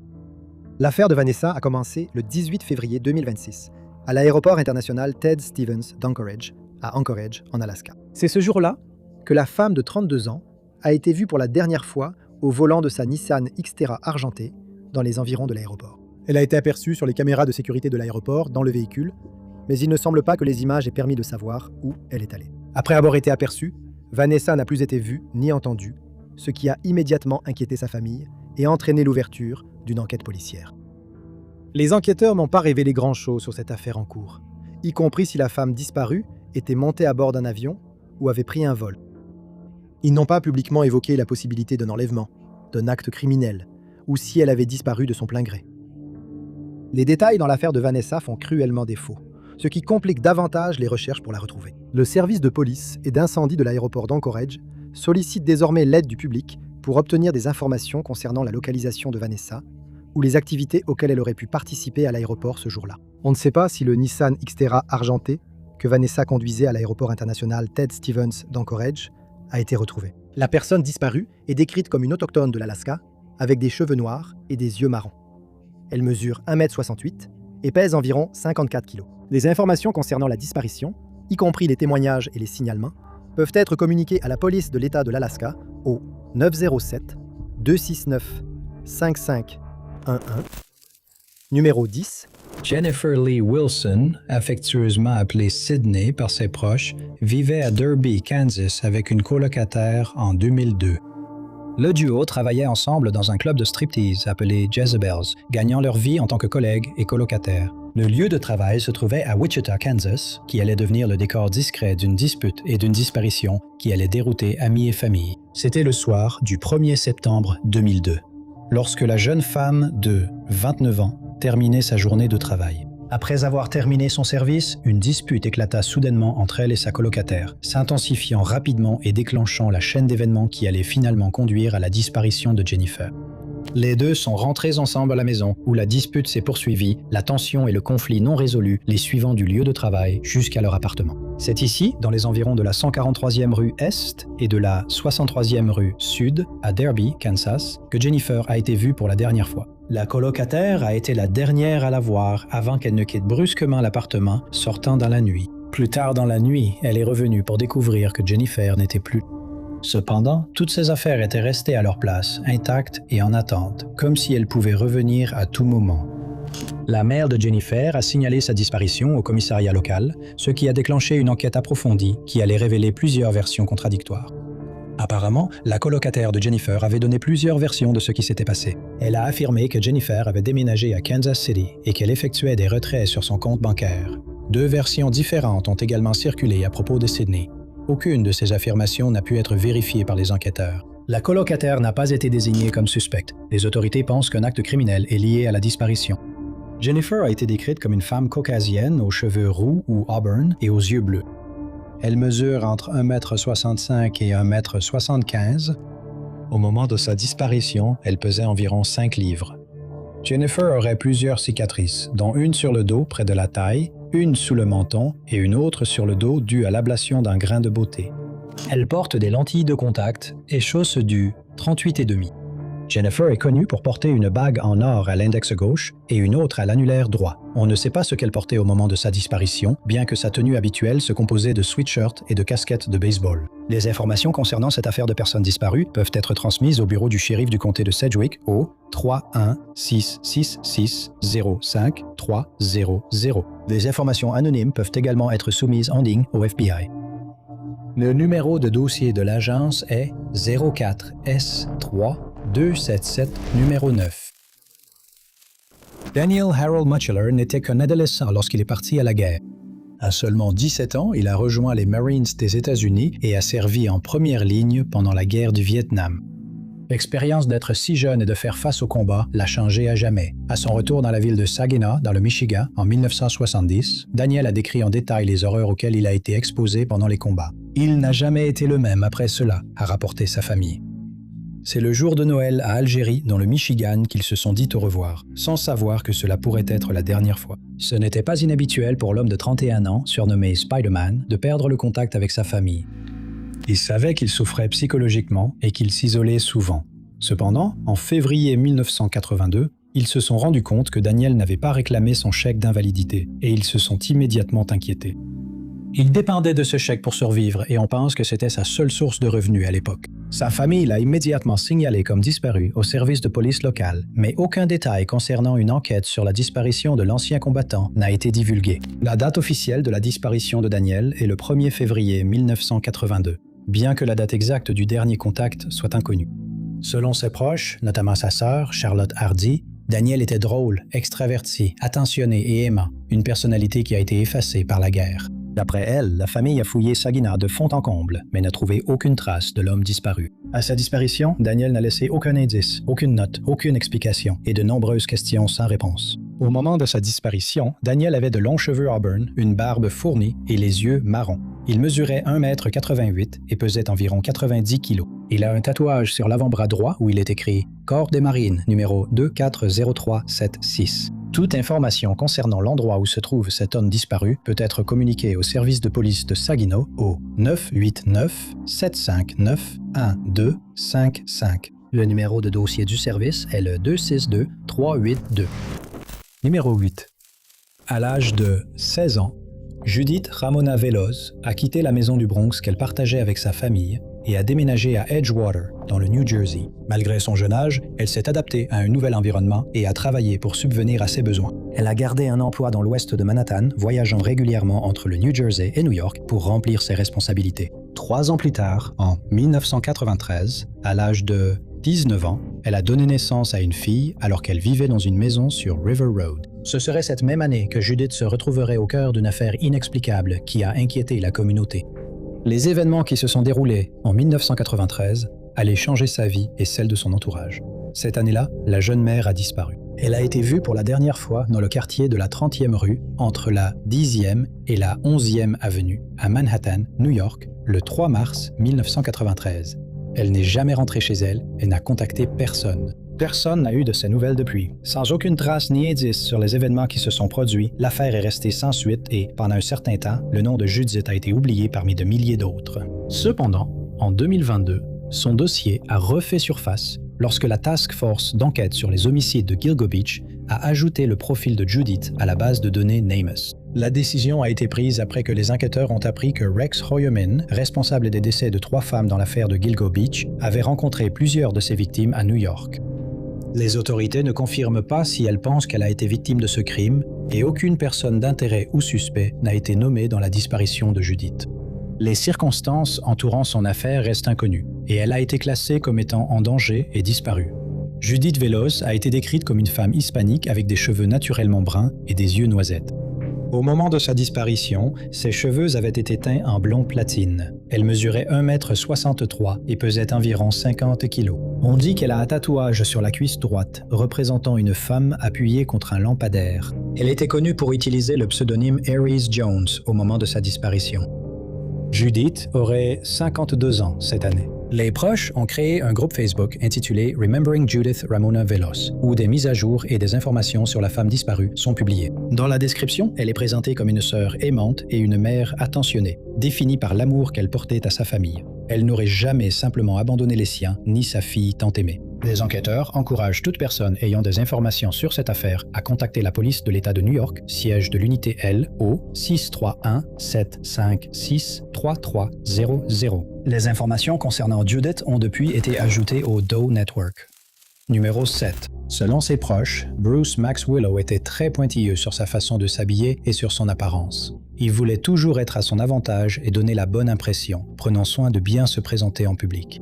L'affaire de Vanessa a commencé le 18 février 2026, à l'aéroport international Ted Stevens d'Anchorage, à Anchorage, en Alaska. C'est ce jour-là que la femme de 32 ans a été vue pour la dernière fois au volant de sa Nissan Xterra argentée dans les environs de l'aéroport. Elle a été aperçue sur les caméras de sécurité de l'aéroport dans le véhicule, mais il ne semble pas que les images aient permis de savoir où elle est allée. Après avoir été aperçue, Vanessa n'a plus été vue ni entendue, ce qui a immédiatement inquiété sa famille et entraîné l'ouverture d'une enquête policière. Les enquêteurs n'ont pas révélé grand-chose sur cette affaire en cours, y compris si la femme disparue était montée à bord d'un avion ou avait pris un vol. Ils n'ont pas publiquement évoqué la possibilité d'un enlèvement, d'un acte criminel, ou si elle avait disparu de son plein gré. Les détails dans l'affaire de Vanessa font cruellement défaut, ce qui complique davantage les recherches pour la retrouver. Le service de police et d'incendie de l'aéroport d'Anchorage sollicite désormais l'aide du public pour obtenir des informations concernant la localisation de Vanessa ou les activités auxquelles elle aurait pu participer à l'aéroport ce jour-là. On ne sait pas si le Nissan Xterra argenté que Vanessa conduisait à l'aéroport international Ted Stevens d'Anchorage a été retrouvé. La personne disparue est décrite comme une autochtone de l'Alaska avec des cheveux noirs et des yeux marrons. Elle mesure 1,68 m et pèse environ 54 kg. Les informations concernant la disparition, y compris les témoignages et les signalements, peuvent être communiquées à la police de l'État de l'Alaska au 907 269 5511, numéro 10. Jennifer Lee Wilson, affectueusement appelée Sydney par ses proches, vivait à Derby, Kansas avec une colocataire en 2002. Le duo travaillait ensemble dans un club de striptease appelé Jezebels, gagnant leur vie en tant que collègues et colocataires. Le lieu de travail se trouvait à Wichita, Kansas, qui allait devenir le décor discret d'une dispute et d'une disparition qui allait dérouter amis et famille. C'était le soir du 1er septembre 2002, lorsque la jeune femme de 29 ans terminait sa journée de travail. Après avoir terminé son service, une dispute éclata soudainement entre elle et sa colocataire, s'intensifiant rapidement et déclenchant la chaîne d'événements qui allait finalement conduire à la disparition de Jennifer. Les deux sont rentrés ensemble à la maison, où la dispute s'est poursuivie, la tension et le conflit non résolu les suivant du lieu de travail jusqu'à leur appartement. C'est ici, dans les environs de la 143e rue Est et de la 63e rue Sud, à Derby, Kansas, que Jennifer a été vue pour la dernière fois. La colocataire a été la dernière à la voir avant qu'elle ne quitte brusquement l'appartement, sortant dans la nuit. Plus tard dans la nuit, elle est revenue pour découvrir que Jennifer n'était plus. Cependant, toutes ses affaires étaient restées à leur place, intactes et en attente, comme si elles pouvaient revenir à tout moment. La mère de Jennifer a signalé sa disparition au commissariat local, ce qui a déclenché une enquête approfondie qui allait révéler plusieurs versions contradictoires. Apparemment, la colocataire de Jennifer avait donné plusieurs versions de ce qui s'était passé. Elle a affirmé que Jennifer avait déménagé à Kansas City et qu'elle effectuait des retraits sur son compte bancaire. Deux versions différentes ont également circulé à propos de Sydney. Aucune de ces affirmations n'a pu être vérifiée par les enquêteurs. La colocataire n'a pas été désignée comme suspecte. Les autorités pensent qu'un acte criminel est lié à la disparition. Jennifer a été décrite comme une femme caucasienne aux cheveux roux ou auburn et aux yeux bleus. Elle mesure entre 1,65 m et 1,75 m. Au moment de sa disparition, elle pesait environ 5 livres. Jennifer aurait plusieurs cicatrices, dont une sur le dos près de la taille, une sous le menton et une autre sur le dos due à l'ablation d'un grain de beauté. Elle porte des lentilles de contact et chausse du 38,5. Jennifer est connue pour porter une bague en or à l'index gauche et une autre à l'annulaire droit. On ne sait pas ce qu'elle portait au moment de sa disparition, bien que sa tenue habituelle se composait de sweatshirt et de casquettes de baseball. Les informations concernant cette affaire de personnes disparues peuvent être transmises au bureau du shérif du comté de Sedgwick au 3166605-300. Les informations anonymes peuvent également être soumises en ligne au FBI. Le numéro de dossier de l'agence est 04S3-277, numéro 9. Daniel Harold Mutchler n'était qu'un adolescent lorsqu'il est parti à la guerre. À seulement 17 ans, il a rejoint les Marines des États-Unis et a servi en première ligne pendant la guerre du Vietnam. L'expérience d'être si jeune et de faire face au combat l'a changé à jamais. À son retour dans la ville de Saginaw, dans le Michigan, en 1970, Daniel a décrit en détail les horreurs auxquelles il a été exposé pendant les combats. Il n'a jamais été le même après cela, a rapporté sa famille. C'est le jour de Noël à Algérie, dans le Michigan, qu'ils se sont dit au revoir, sans savoir que cela pourrait être la dernière fois. Ce n'était pas inhabituel pour l'homme de 31 ans, surnommé Spider-Man, de perdre le contact avec sa famille. Il savait qu'il souffrait psychologiquement et qu'il s'isolait souvent. Cependant, en février 1982, ils se sont rendus compte que Daniel n'avait pas réclamé son chèque d'invalidité et ils se sont immédiatement inquiétés. Il dépendait de ce chèque pour survivre et on pense que c'était sa seule source de revenus à l'époque. Sa famille l'a immédiatement signalé comme disparu au service de police local, mais aucun détail concernant une enquête sur la disparition de l'ancien combattant n'a été divulgué. La date officielle de la disparition de Daniel est le 1er février 1982, bien que la date exacte du dernier contact soit inconnue. Selon ses proches, notamment sa sœur, Charlotte Hardy, Daniel était drôle, extraverti, attentionné et aimant, une personnalité qui a été effacée par la guerre. D'après elle, la famille a fouillé Saginaw de fond en comble, mais n'a trouvé aucune trace de l'homme disparu. À sa disparition, Daniel n'a laissé aucun indice, aucune note, aucune explication et de nombreuses questions sans réponse. Au moment de sa disparition, Daniel avait de longs cheveux auburn, une barbe fournie et les yeux marrons. Il mesurait 1,88 m et pesait environ 90 kg. Il a un tatouage sur l'avant-bras droit où il est écrit « Corps des Marines, numéro 240376 ». Toute information concernant l'endroit où se trouve cet homme disparu peut être communiquée au service de police de Saginaw au 989-759-1255. Le numéro de dossier du service est le 262-382. Numéro 8. À l'âge de 16 ans, Judith Ramona Veloz a quitté la maison du Bronx qu'elle partageait avec sa famille et a déménagé à Edgewater, dans le New Jersey. Malgré son jeune âge, elle s'est adaptée à un nouvel environnement et a travaillé pour subvenir à ses besoins. Elle a gardé un emploi dans l'ouest de Manhattan, voyageant régulièrement entre le New Jersey et New York pour remplir ses responsabilités. 3 ans plus tard, en 1993, à l'âge de 19 ans, elle a donné naissance à une fille alors qu'elle vivait dans une maison sur River Road. Ce serait cette même année que Judith se retrouverait au cœur d'une affaire inexplicable qui a inquiété la communauté. Les événements qui se sont déroulés en 1993 allaient changer sa vie et celle de son entourage. Cette année-là, la jeune mère a disparu. Elle a été vue pour la dernière fois dans le quartier de la 30e rue, entre la 10e et la 11e avenue, à Manhattan, New York, le 3 mars 1993. Elle n'est jamais rentrée chez elle et n'a contacté personne. Personne n'a eu de ses nouvelles depuis. Sans aucune trace ni indice sur les événements qui se sont produits, l'affaire est restée sans suite et, pendant un certain temps, le nom de Judith a été oublié parmi de milliers d'autres. Cependant, en 2022, son dossier a refait surface lorsque la Task Force d'enquête sur les homicides de Gilgo Beach a ajouté le profil de Judith à la base de données NamUs. La décision a été prise après que les enquêteurs ont appris que Rex Hoyerman, responsable des décès de 3 femmes dans l'affaire de Gilgo Beach, avait rencontré plusieurs de ses victimes à New York. Les autorités ne confirment pas si elles pensent qu'elle a été victime de ce crime et aucune personne d'intérêt ou suspect n'a été nommée dans la disparition de Judith. Les circonstances entourant son affaire restent inconnues et elle a été classée comme étant en danger et disparue. Judith Veloz a été décrite comme une femme hispanique avec des cheveux naturellement bruns et des yeux noisettes. Au moment de sa disparition, ses cheveux avaient été teints en blond platine. Elle mesurait 1,63 m et pesait environ 50 kg. On dit qu'elle a un tatouage sur la cuisse droite, représentant une femme appuyée contre un lampadaire. Elle était connue pour utiliser le pseudonyme Aries Jones au moment de sa disparition. Judith aurait 52 ans cette année. Les proches ont créé un groupe Facebook intitulé Remembering Judith Ramona Veloz, où des mises à jour et des informations sur la femme disparue sont publiées. Dans la description, elle est présentée comme une sœur aimante et une mère attentionnée, définie par l'amour qu'elle portait à sa famille. Elle n'aurait jamais simplement abandonné les siens, ni sa fille tant aimée. Les enquêteurs encouragent toute personne ayant des informations sur cette affaire à contacter la police de l'État de New York, siège de l'unité L, au 631-756-3300. Les informations concernant Judith ont depuis été ajoutées au Doe Network. Numéro 7. Selon ses proches, Bruce Max Willow était très pointilleux sur sa façon de s'habiller et sur son apparence. Il voulait toujours être à son avantage et donner la bonne impression, prenant soin de bien se présenter en public.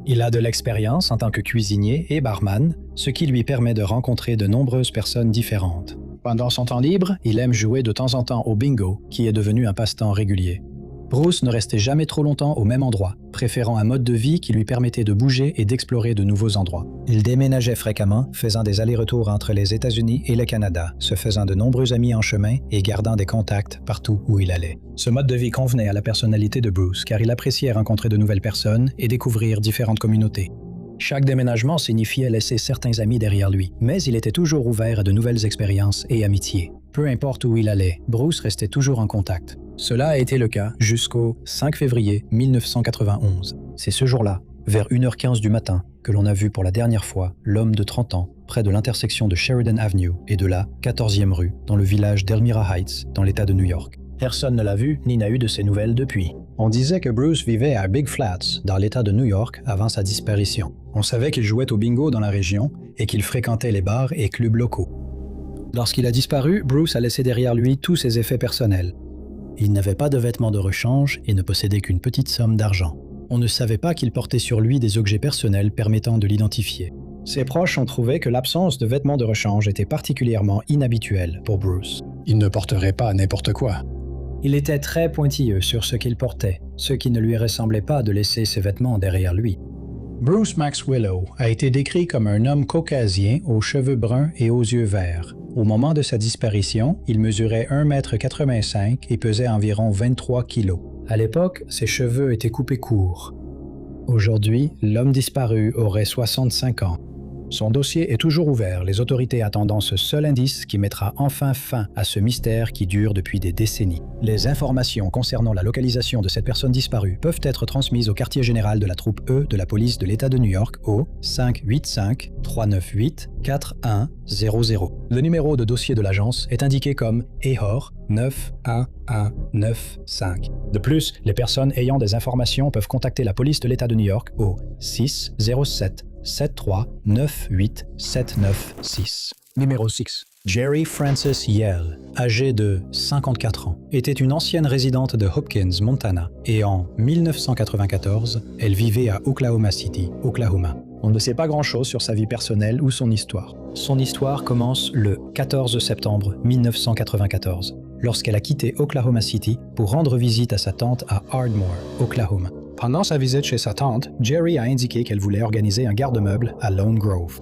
Il a de l'expérience en tant que cuisinier et barman, ce qui lui permet de rencontrer de nombreuses personnes différentes. Pendant son temps libre, il aime jouer de temps en temps au bingo, qui est devenu un passe-temps régulier. Bruce ne restait jamais trop longtemps au même endroit, préférant un mode de vie qui lui permettait de bouger et d'explorer de nouveaux endroits. Il déménageait fréquemment, faisant des allers-retours entre les États-Unis et le Canada, se faisant de nombreux amis en chemin et gardant des contacts partout où il allait. Ce mode de vie convenait à la personnalité de Bruce, car il appréciait rencontrer de nouvelles personnes et découvrir différentes communautés. Chaque déménagement signifiait laisser certains amis derrière lui, mais il était toujours ouvert à de nouvelles expériences et amitiés. Peu importe où il allait, Bruce restait toujours en contact. Cela a été le cas jusqu'au 5 février 1991. C'est ce jour-là, vers 1h15 du matin, que l'on a vu pour la dernière fois l'homme de 30 ans près de l'intersection de Sheridan Avenue et de la 14e rue, dans le village d'Elmira Heights, dans l'État de New York. Personne ne l'a vu ni n'a eu de ses nouvelles depuis. On disait que Bruce vivait à Big Flats, dans l'État de New York, avant sa disparition. On savait qu'il jouait au bingo dans la région et qu'il fréquentait les bars et clubs locaux. Lorsqu'il a disparu, Bruce a laissé derrière lui tous ses effets personnels. Il n'avait pas de vêtements de rechange et ne possédait qu'une petite somme d'argent. On ne savait pas qu'il portait sur lui des objets personnels permettant de l'identifier. Ses proches ont trouvé que l'absence de vêtements de rechange était particulièrement inhabituelle pour Bruce. Il ne porterait pas n'importe quoi. Il était très pointilleux sur ce qu'il portait, ce qui ne lui ressemblait pas de laisser ses vêtements derrière lui. Bruce Max Willow a été décrit comme un homme caucasien aux cheveux bruns et aux yeux verts. Au moment de sa disparition, il mesurait 1,85 m et pesait environ 23 kg. À l'époque, ses cheveux étaient coupés courts. Aujourd'hui, l'homme disparu aurait 65 ans. Son dossier est toujours ouvert, les autorités attendant ce seul indice qui mettra enfin fin à ce mystère qui dure depuis des décennies. Les informations concernant la localisation de cette personne disparue peuvent être transmises au quartier général de la troupe E de la police de l'État de New York au 585-398-4100. Le numéro de dossier de l'agence est indiqué comme EHOR 91195. De plus, les personnes ayant des informations peuvent contacter la police de l'État de New York au 607-7398-796. Numéro 6. Jerry Frances Yell, âgée de 54 ans, était une ancienne résidente de Hopkins, Montana, et en 1994, elle vivait à Oklahoma City, Oklahoma. On ne sait pas grand-chose sur sa vie personnelle ou son histoire. Son histoire commence le 14 septembre 1994, lorsqu'elle a quitté Oklahoma City pour rendre visite à sa tante à Ardmore, Oklahoma. Pendant sa visite chez sa tante, Jerry a indiqué qu'elle voulait organiser un garde-meuble à Lone Grove.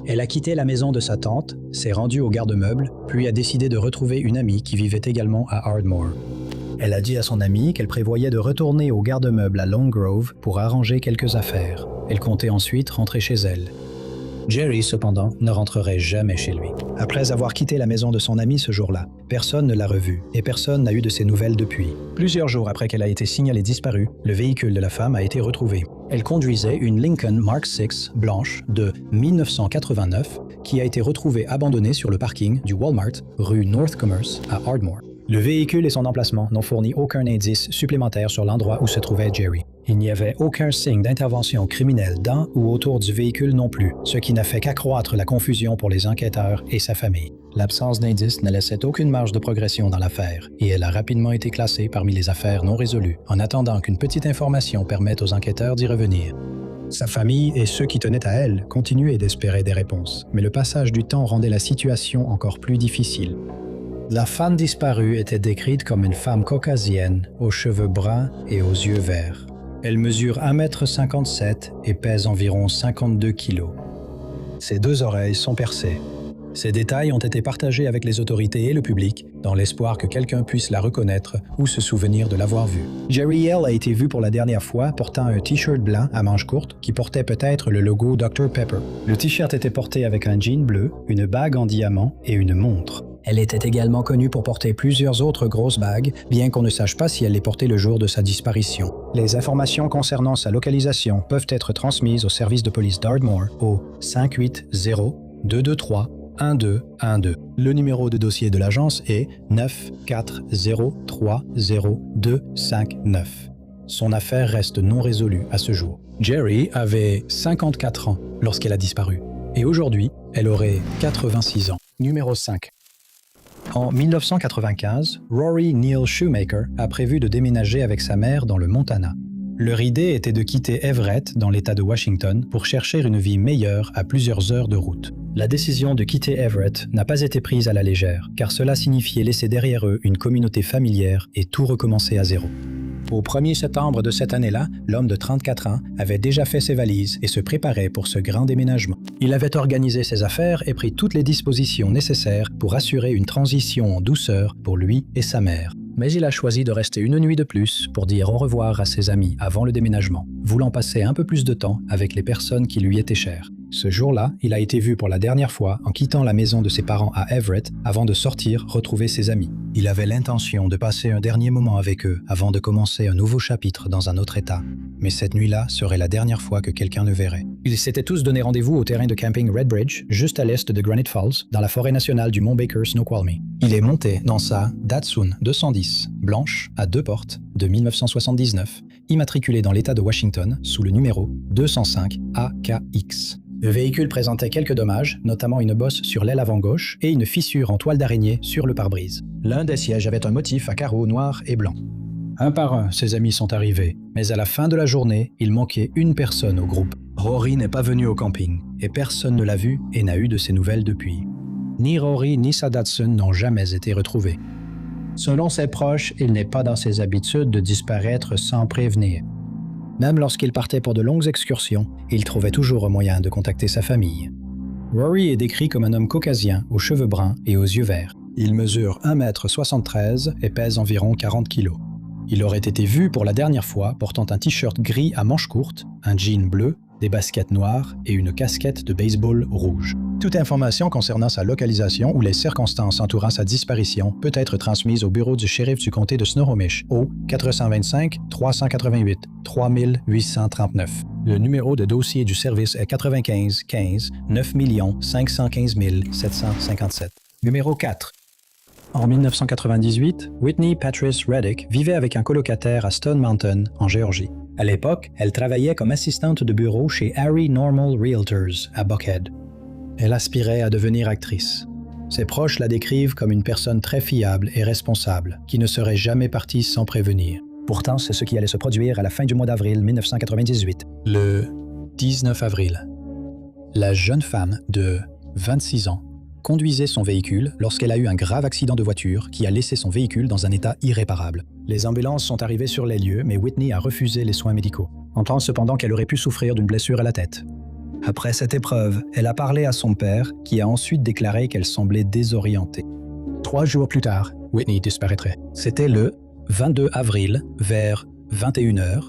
Elle a quitté la maison de sa tante, s'est rendue au garde-meuble, puis a décidé de retrouver une amie qui vivait également à Ardmore. Elle a dit à son amie qu'elle prévoyait de retourner au garde-meuble à Lone Grove pour arranger quelques affaires. Elle comptait ensuite rentrer chez elle. Jerry, cependant, ne rentrerait jamais chez lui. Après avoir quitté la maison de son ami ce jour-là, personne ne l'a revue et personne n'a eu de ses nouvelles depuis. Plusieurs jours après qu'elle a été signalée disparue, le véhicule de la femme a été retrouvé. Elle conduisait une Lincoln Mark VI blanche de 1989 qui a été retrouvée abandonnée sur le parking du Walmart, rue North Commerce à Ardmore. Le véhicule et son emplacement n'ont fourni aucun indice supplémentaire sur l'endroit où se trouvait Jerry. Il n'y avait aucun signe d'intervention criminelle dans ou autour du véhicule non plus, ce qui n'a fait qu'accroître la confusion pour les enquêteurs et sa famille. L'absence d'indices ne laissait aucune marge de progression dans l'affaire, et elle a rapidement été classée parmi les affaires non résolues, en attendant qu'une petite information permette aux enquêteurs d'y revenir. Sa famille et ceux qui tenaient à elle continuaient d'espérer des réponses, mais le passage du temps rendait la situation encore plus difficile. La femme disparue était décrite comme une femme caucasienne, aux cheveux bruns et aux yeux verts. Elle mesure 1,57 m et pèse environ 52 kg. Ses deux oreilles sont percées. Ces détails ont été partagés avec les autorités et le public dans l'espoir que quelqu'un puisse la reconnaître ou se souvenir de l'avoir vue. Jerry Yell a été vu pour la dernière fois portant un t-shirt blanc à manches courtes qui portait peut-être le logo Dr Pepper. Le t-shirt était porté avec un jean bleu, une bague en diamant et une montre. Elle était également connue pour porter plusieurs autres grosses bagues, bien qu'on ne sache pas si elle les portait le jour de sa disparition. Les informations concernant sa localisation peuvent être transmises au service de police d'Ardmore au 580-223-1212. Le numéro de dossier de l'agence est 940300259. Son affaire reste non résolue à ce jour. Jerry avait 54 ans lorsqu'elle a disparu, et aujourd'hui, elle aurait 86 ans. Numéro 5. En 1995, Rory Neal Shoemaker a prévu de déménager avec sa mère dans le Montana. Leur idée était de quitter Everett, dans l'État de Washington, pour chercher une vie meilleure à plusieurs heures de route. La décision de quitter Everett n'a pas été prise à la légère, car cela signifiait laisser derrière eux une communauté familière et tout recommencer à zéro. Au 1er septembre de cette année-là, l'homme de 34 ans avait déjà fait ses valises et se préparait pour ce grand déménagement. Il avait organisé ses affaires et pris toutes les dispositions nécessaires pour assurer une transition en douceur pour lui et sa mère. Mais il a choisi de rester une nuit de plus pour dire au revoir à ses amis avant le déménagement, voulant passer un peu plus de temps avec les personnes qui lui étaient chères. Ce jour-là, il a été vu pour la dernière fois en quittant la maison de ses parents à Everett avant de sortir retrouver ses amis. Il avait l'intention de passer un dernier moment avec eux avant de commencer un nouveau chapitre dans un autre état. Mais cette nuit-là serait la dernière fois que quelqu'un le verrait. Ils s'étaient tous donné rendez-vous au terrain de camping Red Bridge, juste à l'est de Granite Falls, dans la forêt nationale du Mont Baker Snoqualmie. Il est monté dans sa Datsun 210, blanche, à 2 portes, de 1979, immatriculée dans l'État de Washington sous le numéro 205 AKX. Le véhicule présentait quelques dommages, notamment une bosse sur l'aile avant gauche et une fissure en toile d'araignée sur le pare-brise. L'un des sièges avait un motif à carreaux noirs et blancs. Un par un, ses amis sont arrivés, mais à la fin de la journée, il manquait une personne au groupe. Rory n'est pas venu au camping, et personne ne l'a vu et n'a eu de ses nouvelles depuis. Ni Rory ni sa Datsun n'ont jamais été retrouvés. Selon ses proches, il n'est pas dans ses habitudes de disparaître sans prévenir. Même lorsqu'il partait pour de longues excursions, il trouvait toujours un moyen de contacter sa famille. Rory est décrit comme un homme caucasien, aux cheveux bruns et aux yeux verts. Il mesure 1,73 m et pèse environ 40 kg. Il aurait été vu pour la dernière fois portant un t-shirt gris à manches courtes, un jean bleu, des baskets noires et une casquette de baseball rouge. Toute information concernant sa localisation ou les circonstances entourant sa disparition peut être transmise au bureau du shérif du comté de Snohomish au 425 388 3839. Le numéro de dossier du service est 95 15 9 515 757. Numéro 4. En 1998, Whitney Patrice Reddick vivait avec un colocataire à Stone Mountain, en Géorgie. À l'époque, elle travaillait comme assistante de bureau chez Harry Normal Realtors à Buckhead. Elle aspirait à devenir actrice. Ses proches la décrivent comme une personne très fiable et responsable, qui ne serait jamais partie sans prévenir. Pourtant, c'est ce qui allait se produire à la fin du mois d'avril 1998. Le 19 avril, la jeune femme de 26 ans conduisait son véhicule lorsqu'elle a eu un grave accident de voiture qui a laissé son véhicule dans un état irréparable. Les ambulances sont arrivées sur les lieux, mais Whitney a refusé les soins médicaux. On pense cependant qu'elle aurait pu souffrir d'une blessure à la tête. Après cette épreuve, elle a parlé à son père, qui a ensuite déclaré qu'elle semblait désorientée. 3 jours plus tard, Whitney disparaîtrait. C'était le 22 avril, vers 21 h,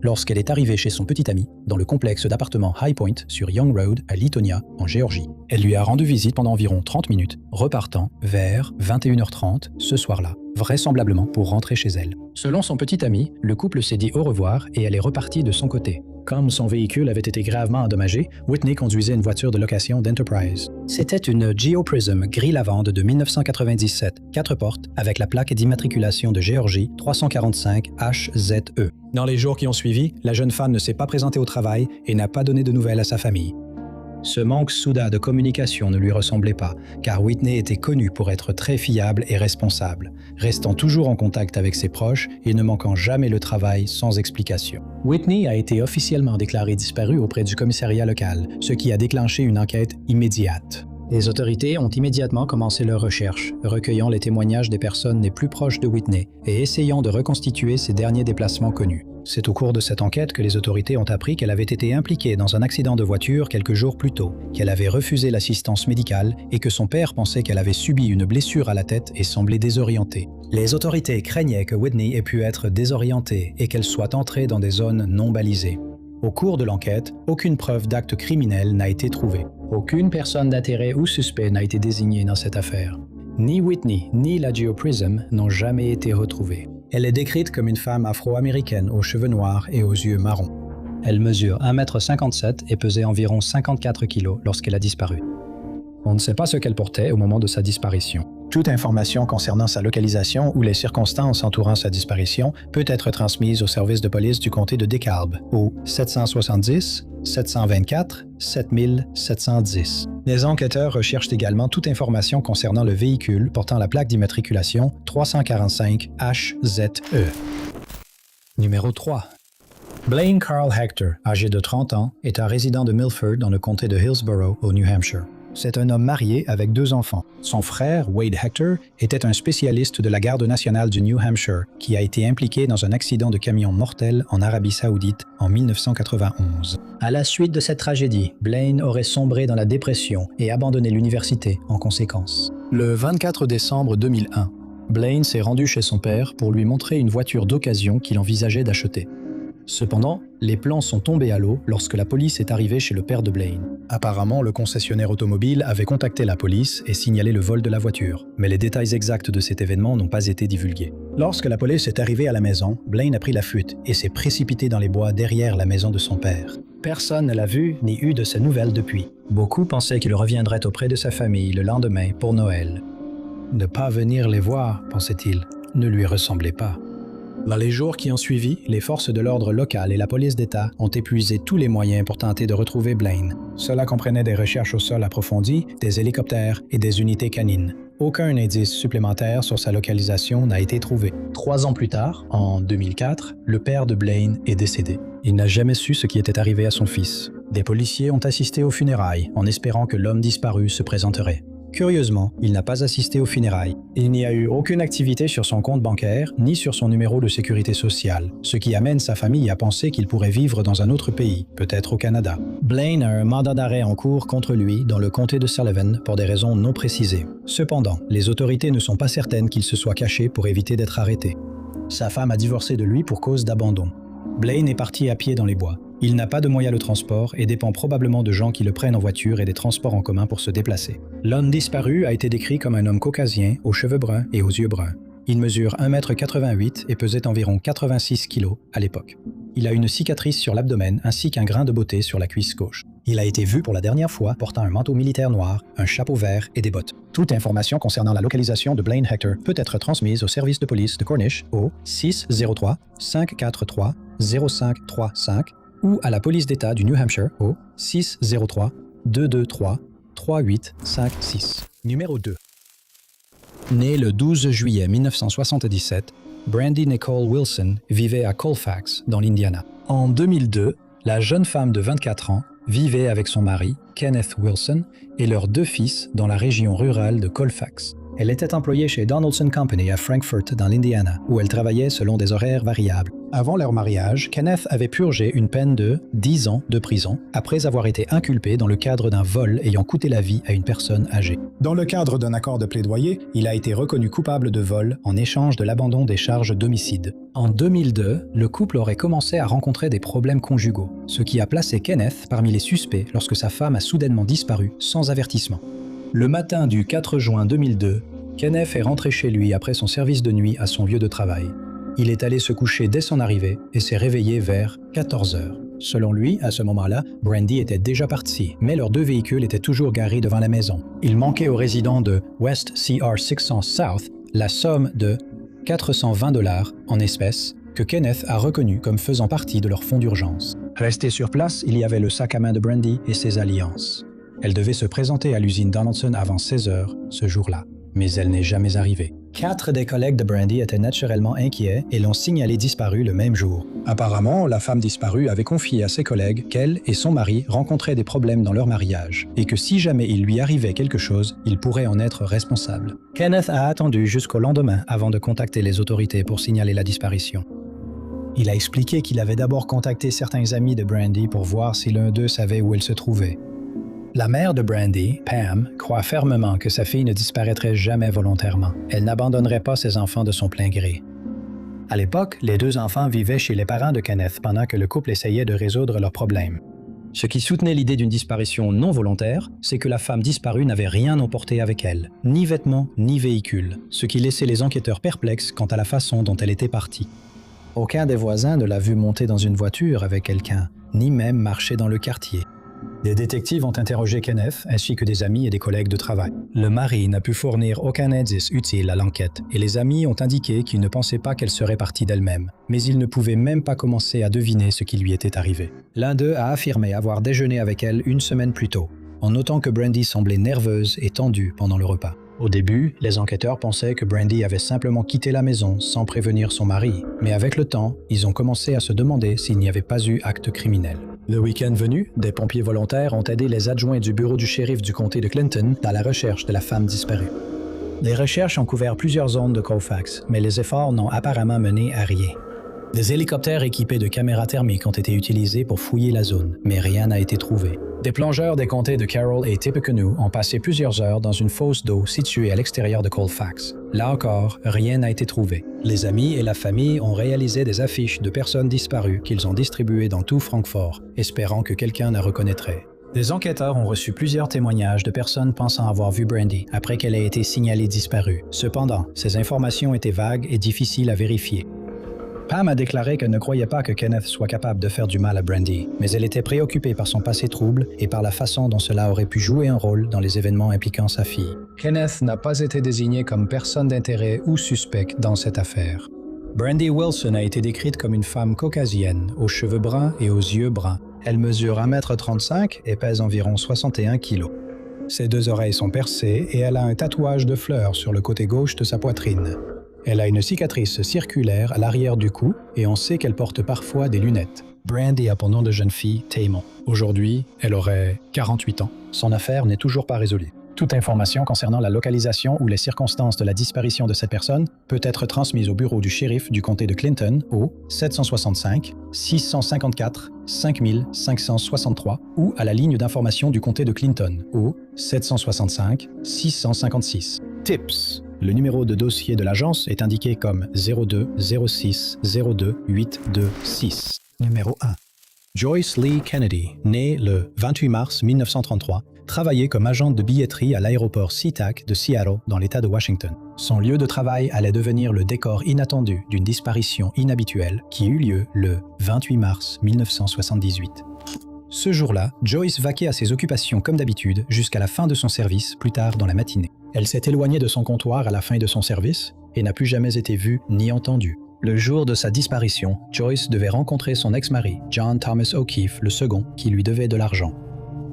lorsqu'elle est arrivée chez son petit ami dans le complexe d'appartements High Point sur Young Road à Lithonia, en Géorgie. Elle lui a rendu visite pendant environ 30 minutes, repartant vers 21h30 ce soir-là, vraisemblablement pour rentrer chez elle. Selon son petit ami, le couple s'est dit au revoir et elle est repartie de son côté. Comme son véhicule avait été gravement endommagé, Whitney conduisait une voiture de location d'Enterprise. C'était une Geoprism gris lavande de 1997, 4 portes, avec la plaque d'immatriculation de Géorgie 345 HZE. Dans les jours qui ont suivi, la jeune femme ne s'est pas présentée au travail et n'a pas donné de nouvelles à sa famille. Ce manque soudain de communication ne lui ressemblait pas, car Whitney était connue pour être très fiable et responsable, restant toujours en contact avec ses proches et ne manquant jamais le travail sans explication. Whitney a été officiellement déclarée disparue auprès du commissariat local, ce qui a déclenché une enquête immédiate. Les autorités ont immédiatement commencé leurs recherches, recueillant les témoignages des personnes les plus proches de Whitney et essayant de reconstituer ses derniers déplacements connus. C'est au cours de cette enquête que les autorités ont appris qu'elle avait été impliquée dans un accident de voiture quelques jours plus tôt, qu'elle avait refusé l'assistance médicale et que son père pensait qu'elle avait subi une blessure à la tête et semblait désorientée. Les autorités craignaient que Whitney ait pu être désorientée et qu'elle soit entrée dans des zones non balisées. Au cours de l'enquête, aucune preuve d'acte criminel n'a été trouvée. Aucune personne d'intérêt ou suspect n'a été désignée dans cette affaire. Ni Whitney ni la Geoprism n'ont jamais été retrouvées. Elle est décrite comme une femme afro-américaine aux cheveux noirs et aux yeux marrons. Elle mesure 1,57 m et pesait environ 54 kg lorsqu'elle a disparu. On ne sait pas ce qu'elle portait au moment de sa disparition. Toute information concernant sa localisation ou les circonstances entourant sa disparition peut être transmise au service de police du comté de DeKalb au 770 724 7710. Les enquêteurs recherchent également toute information concernant le véhicule portant la plaque d'immatriculation 345 HZE. Numéro 3. Blaine Carl Hector, âgé de 30 ans, est un résident de Milford dans le comté de Hillsborough au New Hampshire. C'est un homme marié avec 2 enfants. Son frère, Wade Hector, était un spécialiste de la Garde nationale du New Hampshire qui a été impliqué dans un accident de camion mortel en Arabie Saoudite en 1991. À la suite de cette tragédie, Blaine aurait sombré dans la dépression et abandonné l'université en conséquence. Le 24 décembre 2001, Blaine s'est rendu chez son père pour lui montrer une voiture d'occasion qu'il envisageait d'acheter. Cependant, les plans sont tombés à l'eau lorsque la police est arrivée chez le père de Blaine. Apparemment, le concessionnaire automobile avait contacté la police et signalé le vol de la voiture, mais les détails exacts de cet événement n'ont pas été divulgués. Lorsque la police est arrivée à la maison, Blaine a pris la fuite et s'est précipité dans les bois derrière la maison de son père. Personne ne l'a vu ni eu de ses nouvelles depuis. Beaucoup pensaient qu'il reviendrait auprès de sa famille le lendemain pour Noël. Ne pas venir les voir, pensait-il, ne lui ressemblait pas. Dans les jours qui ont suivi, les forces de l'ordre locales et la police d'État ont épuisé tous les moyens pour tenter de retrouver Blaine. Cela comprenait des recherches au sol approfondies, des hélicoptères et des unités canines. Aucun indice supplémentaire sur sa localisation n'a été trouvé. 3 ans plus tard, en 2004, le père de Blaine est décédé. Il n'a jamais su ce qui était arrivé à son fils. Des policiers ont assisté aux funérailles en espérant que l'homme disparu se présenterait. Curieusement, il n'a pas assisté aux funérailles. Il n'y a eu aucune activité sur son compte bancaire ni sur son numéro de sécurité sociale, ce qui amène sa famille à penser qu'il pourrait vivre dans un autre pays, peut-être au Canada. Blaine a un mandat d'arrêt en cours contre lui dans le comté de Sullivan pour des raisons non précisées. Cependant, les autorités ne sont pas certaines qu'il se soit caché pour éviter d'être arrêté. Sa femme a divorcé de lui pour cause d'abandon. Blaine est parti à pied dans les bois. Il n'a pas de moyens de transport et dépend probablement de gens qui le prennent en voiture et des transports en commun pour se déplacer. L'homme disparu a été décrit comme un homme caucasien, aux cheveux bruns et aux yeux bruns. Il mesure 1,88 m et pesait environ 86 kg à l'époque. Il a une cicatrice sur l'abdomen ainsi qu'un grain de beauté sur la cuisse gauche. Il a été vu pour la dernière fois portant un manteau militaire noir, un chapeau vert et des bottes. Toute information concernant la localisation de Blaine Hector peut être transmise au service de police de Cornish au 603-543-0535 ou à la police d'État du New Hampshire au 603-223-3856. Numéro 2. Née le 12 juillet 1977, Brandy Nicole Wilson vivait à Colfax, dans l'Indiana. En 2002, la jeune femme de 24 ans vivait avec son mari, Kenneth Wilson, et leurs 2 fils dans la région rurale de Colfax. Elle était employée chez Donaldson Company à Frankfort, dans l'Indiana, où elle travaillait selon des horaires variables. Avant leur mariage, Kenneth avait purgé une peine de 10 ans de prison après avoir été inculpé dans le cadre d'un vol ayant coûté la vie à une personne âgée. Dans le cadre d'un accord de plaidoyer, il a été reconnu coupable de vol en échange de l'abandon des charges d'homicide. En 2002, le couple aurait commencé à rencontrer des problèmes conjugaux, ce qui a placé Kenneth parmi les suspects lorsque sa femme a soudainement disparu sans avertissement. Le matin du 4 juin 2002, Kenneth est rentré chez lui après son service de nuit à son lieu de travail. Il est allé se coucher dès son arrivée et s'est réveillé vers 14 heures. Selon lui, à ce moment-là, Brandy était déjà partie, mais leurs 2 véhicules étaient toujours garés devant la maison. Il manquait aux résidents de West CR 600 South la somme de $420 en espèces que Kenneth a reconnu comme faisant partie de leur fonds d'urgence. Resté sur place, il y avait le sac à main de Brandy et ses alliances. Elle devait se présenter à l'usine Donaldson avant 16 heures ce jour-là, mais elle n'est jamais arrivée. 4 des collègues de Brandy étaient naturellement inquiets et l'ont signalé disparu le même jour. Apparemment, la femme disparue avait confié à ses collègues qu'elle et son mari rencontraient des problèmes dans leur mariage et que si jamais il lui arrivait quelque chose, il pourrait en être responsable. Kenneth a attendu jusqu'au lendemain avant de contacter les autorités pour signaler la disparition. Il a expliqué qu'il avait d'abord contacté certains amis de Brandy pour voir si l'un d'eux savait où elle se trouvait. La mère de Brandy, Pam, croit fermement que sa fille ne disparaîtrait jamais volontairement. Elle n'abandonnerait pas ses enfants de son plein gré. À l'époque, les 2 enfants vivaient chez les parents de Kenneth pendant que le couple essayait de résoudre leurs problèmes. Ce qui soutenait l'idée d'une disparition non volontaire, c'est que la femme disparue n'avait rien emporté avec elle, ni vêtements, ni véhicule, ce qui laissait les enquêteurs perplexes quant à la façon dont elle était partie. Aucun des voisins ne l'a vue monter dans une voiture avec quelqu'un, ni même marcher dans le quartier. Des détectives ont interrogé Kenneth, ainsi que des amis et des collègues de travail. Le mari n'a pu fournir aucun indice utile à l'enquête, et les amis ont indiqué qu'ils ne pensaient pas qu'elle serait partie d'elle-même, mais ils ne pouvaient même pas commencer à deviner ce qui lui était arrivé. L'un d'eux a affirmé avoir déjeuné avec elle une semaine plus tôt, en notant que Brandy semblait nerveuse et tendue pendant le repas. Au début, les enquêteurs pensaient que Brandy avait simplement quitté la maison sans prévenir son mari, mais avec le temps, ils ont commencé à se demander s'il n'y avait pas eu acte criminel. Le week-end venu, des pompiers volontaires ont aidé les adjoints du bureau du shérif du comté de Clinton dans la recherche de la femme disparue. Les recherches ont couvert plusieurs zones de Colfax, mais les efforts n'ont apparemment mené à rien. Des hélicoptères équipés de caméras thermiques ont été utilisés pour fouiller la zone, mais rien n'a été trouvé. Des plongeurs des comtés de Carroll et Tippecanoe ont passé plusieurs heures dans une fosse d'eau située à l'extérieur de Colfax. Là encore, rien n'a été trouvé. Les amis et la famille ont réalisé des affiches de personnes disparues qu'ils ont distribuées dans tout Francfort, espérant que quelqu'un la reconnaîtrait. Des enquêteurs ont reçu plusieurs témoignages de personnes pensant avoir vu Brandy après qu'elle ait été signalée disparue. Cependant, ces informations étaient vagues et difficiles à vérifier. Pam a déclaré qu'elle ne croyait pas que Kenneth soit capable de faire du mal à Brandy, mais elle était préoccupée par son passé trouble et par la façon dont cela aurait pu jouer un rôle dans les événements impliquant sa fille. Kenneth n'a pas été désigné comme personne d'intérêt ou suspect dans cette affaire. Brandy Wilson a été décrite comme une femme caucasienne, aux cheveux bruns et aux yeux bruns. Elle mesure 1,35 m et pèse environ 61 kg. Ses 2 oreilles sont percées et elle a un tatouage de fleurs sur le côté gauche de sa poitrine. Elle a une cicatrice circulaire à l'arrière du cou et on sait qu'elle porte parfois des lunettes. Brandy a pour nom de jeune fille Tamon. Aujourd'hui, elle aurait 48 ans. Son affaire n'est toujours pas résolue. Toute information concernant la localisation ou les circonstances de la disparition de cette personne peut être transmise au bureau du shérif du comté de Clinton au 765 654 5563 ou à la ligne d'information du comté de Clinton au 765 656. Tips. Le numéro de dossier de l'agence est indiqué comme 02 06 02 826. Numéro 1. Joyce Lee Kennedy, née le 28 mars 1933, travaillait comme agente de billetterie à l'aéroport SeaTac de Seattle, dans l'État de Washington. Son lieu de travail allait devenir le décor inattendu d'une disparition inhabituelle qui eut lieu le 28 mars 1978. Ce jour-là, Joyce vaquait à ses occupations comme d'habitude jusqu'à la fin de son service, plus tard dans la matinée. Elle s'est éloignée de son comptoir à la fin de son service et n'a plus jamais été vue ni entendue. Le jour de sa disparition, Joyce devait rencontrer son ex-mari, John Thomas O'Keefe, le second, qui lui devait de l'argent.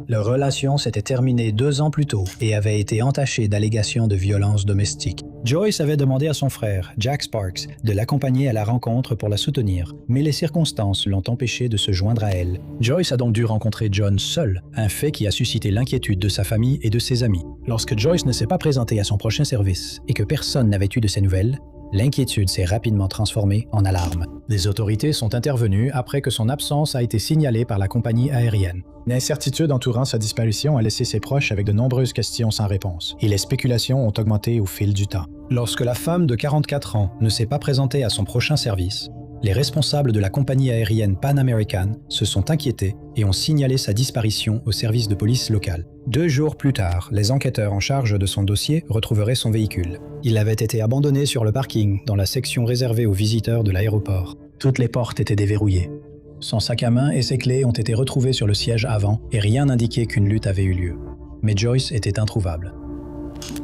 Leur relation s'était terminée 2 ans plus tôt et avait été entachée d'allégations de violence domestique. Joyce avait demandé à son frère, Jack Sparks, de l'accompagner à la rencontre pour la soutenir, mais les circonstances l'ont empêché de se joindre à elle. Joyce a donc dû rencontrer John seul, un fait qui a suscité l'inquiétude de sa famille et de ses amis. Lorsque Joyce ne s'est pas présentée à son prochain service et que personne n'avait eu de ses nouvelles, l'inquiétude s'est rapidement transformée en alarme. Les autorités sont intervenues après que son absence a été signalée par la compagnie aérienne. L'incertitude entourant sa disparition a laissé ses proches avec de nombreuses questions sans réponse, et les spéculations ont augmenté au fil du temps. Lorsque la femme de 44 ans ne s'est pas présentée à son prochain service, les responsables de la compagnie aérienne Pan American se sont inquiétés et ont signalé sa disparition au service de police local. 2 jours plus tard, les enquêteurs en charge de son dossier retrouveraient son véhicule. Il avait été abandonné sur le parking dans la section réservée aux visiteurs de l'aéroport. Toutes les portes étaient déverrouillées. Son sac à main et ses clés ont été retrouvés sur le siège avant et rien n'indiquait qu'une lutte avait eu lieu. Mais Joyce était introuvable.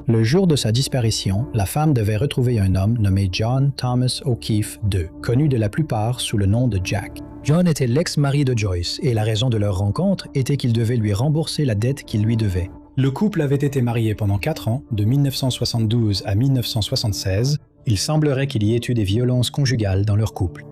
Le jour de sa disparition, la femme devait retrouver un homme nommé John Thomas O'Keefe II, connu de la plupart sous le nom de Jack. John était l'ex-mari de Joyce et la raison de leur rencontre était qu'il devait lui rembourser la dette qu'il lui devait. Le couple avait été marié pendant 4 ans, de 1972 à 1976. Il semblerait qu'il y ait eu des violences conjugales dans leur couple.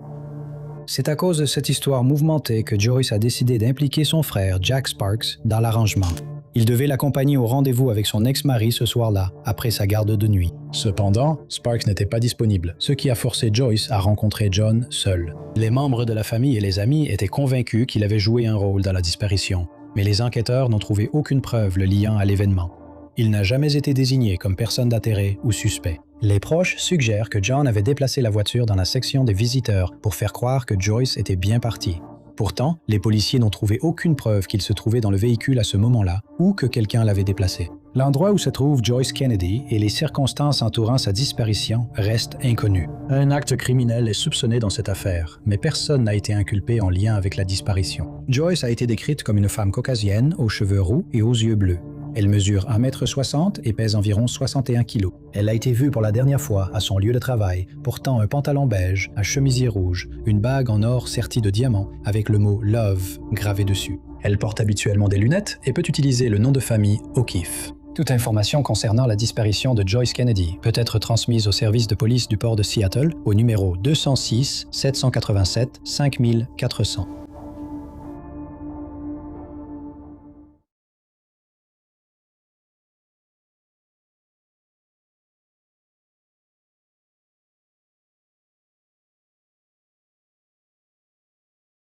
C'est à cause de cette histoire mouvementée que Joyce a décidé d'impliquer son frère, Jack Sparks, dans l'arrangement. Il devait l'accompagner au rendez-vous avec son ex-mari ce soir-là, après sa garde de nuit. Cependant, Sparks n'était pas disponible, ce qui a forcé Joyce à rencontrer John seul. Les membres de la famille et les amis étaient convaincus qu'il avait joué un rôle dans la disparition, mais les enquêteurs n'ont trouvé aucune preuve le liant à l'événement. Il n'a jamais été désigné comme personne d'intérêt ou suspect. Les proches suggèrent que John avait déplacé la voiture dans la section des visiteurs pour faire croire que Joyce était bien partie. Pourtant, les policiers n'ont trouvé aucune preuve qu'il se trouvait dans le véhicule à ce moment-là ou que quelqu'un l'avait déplacé. L'endroit où se trouve Joyce Kennedy et les circonstances entourant sa disparition restent inconnus. Un acte criminel est soupçonné dans cette affaire, mais personne n'a été inculpé en lien avec la disparition. Joyce a été décrite comme une femme caucasienne, aux cheveux roux et aux yeux bleus. Elle mesure 1,60 m et pèse environ 61 kg. Elle a été vue pour la dernière fois à son lieu de travail, portant un pantalon beige, un chemisier rouge, une bague en or sertie de diamants avec le mot « Love » gravé dessus. Elle porte habituellement des lunettes et peut utiliser le nom de famille O'Keefe. Toute information concernant la disparition de Joyce Kennedy peut être transmise au service de police du port de Seattle au numéro 206 787 5400.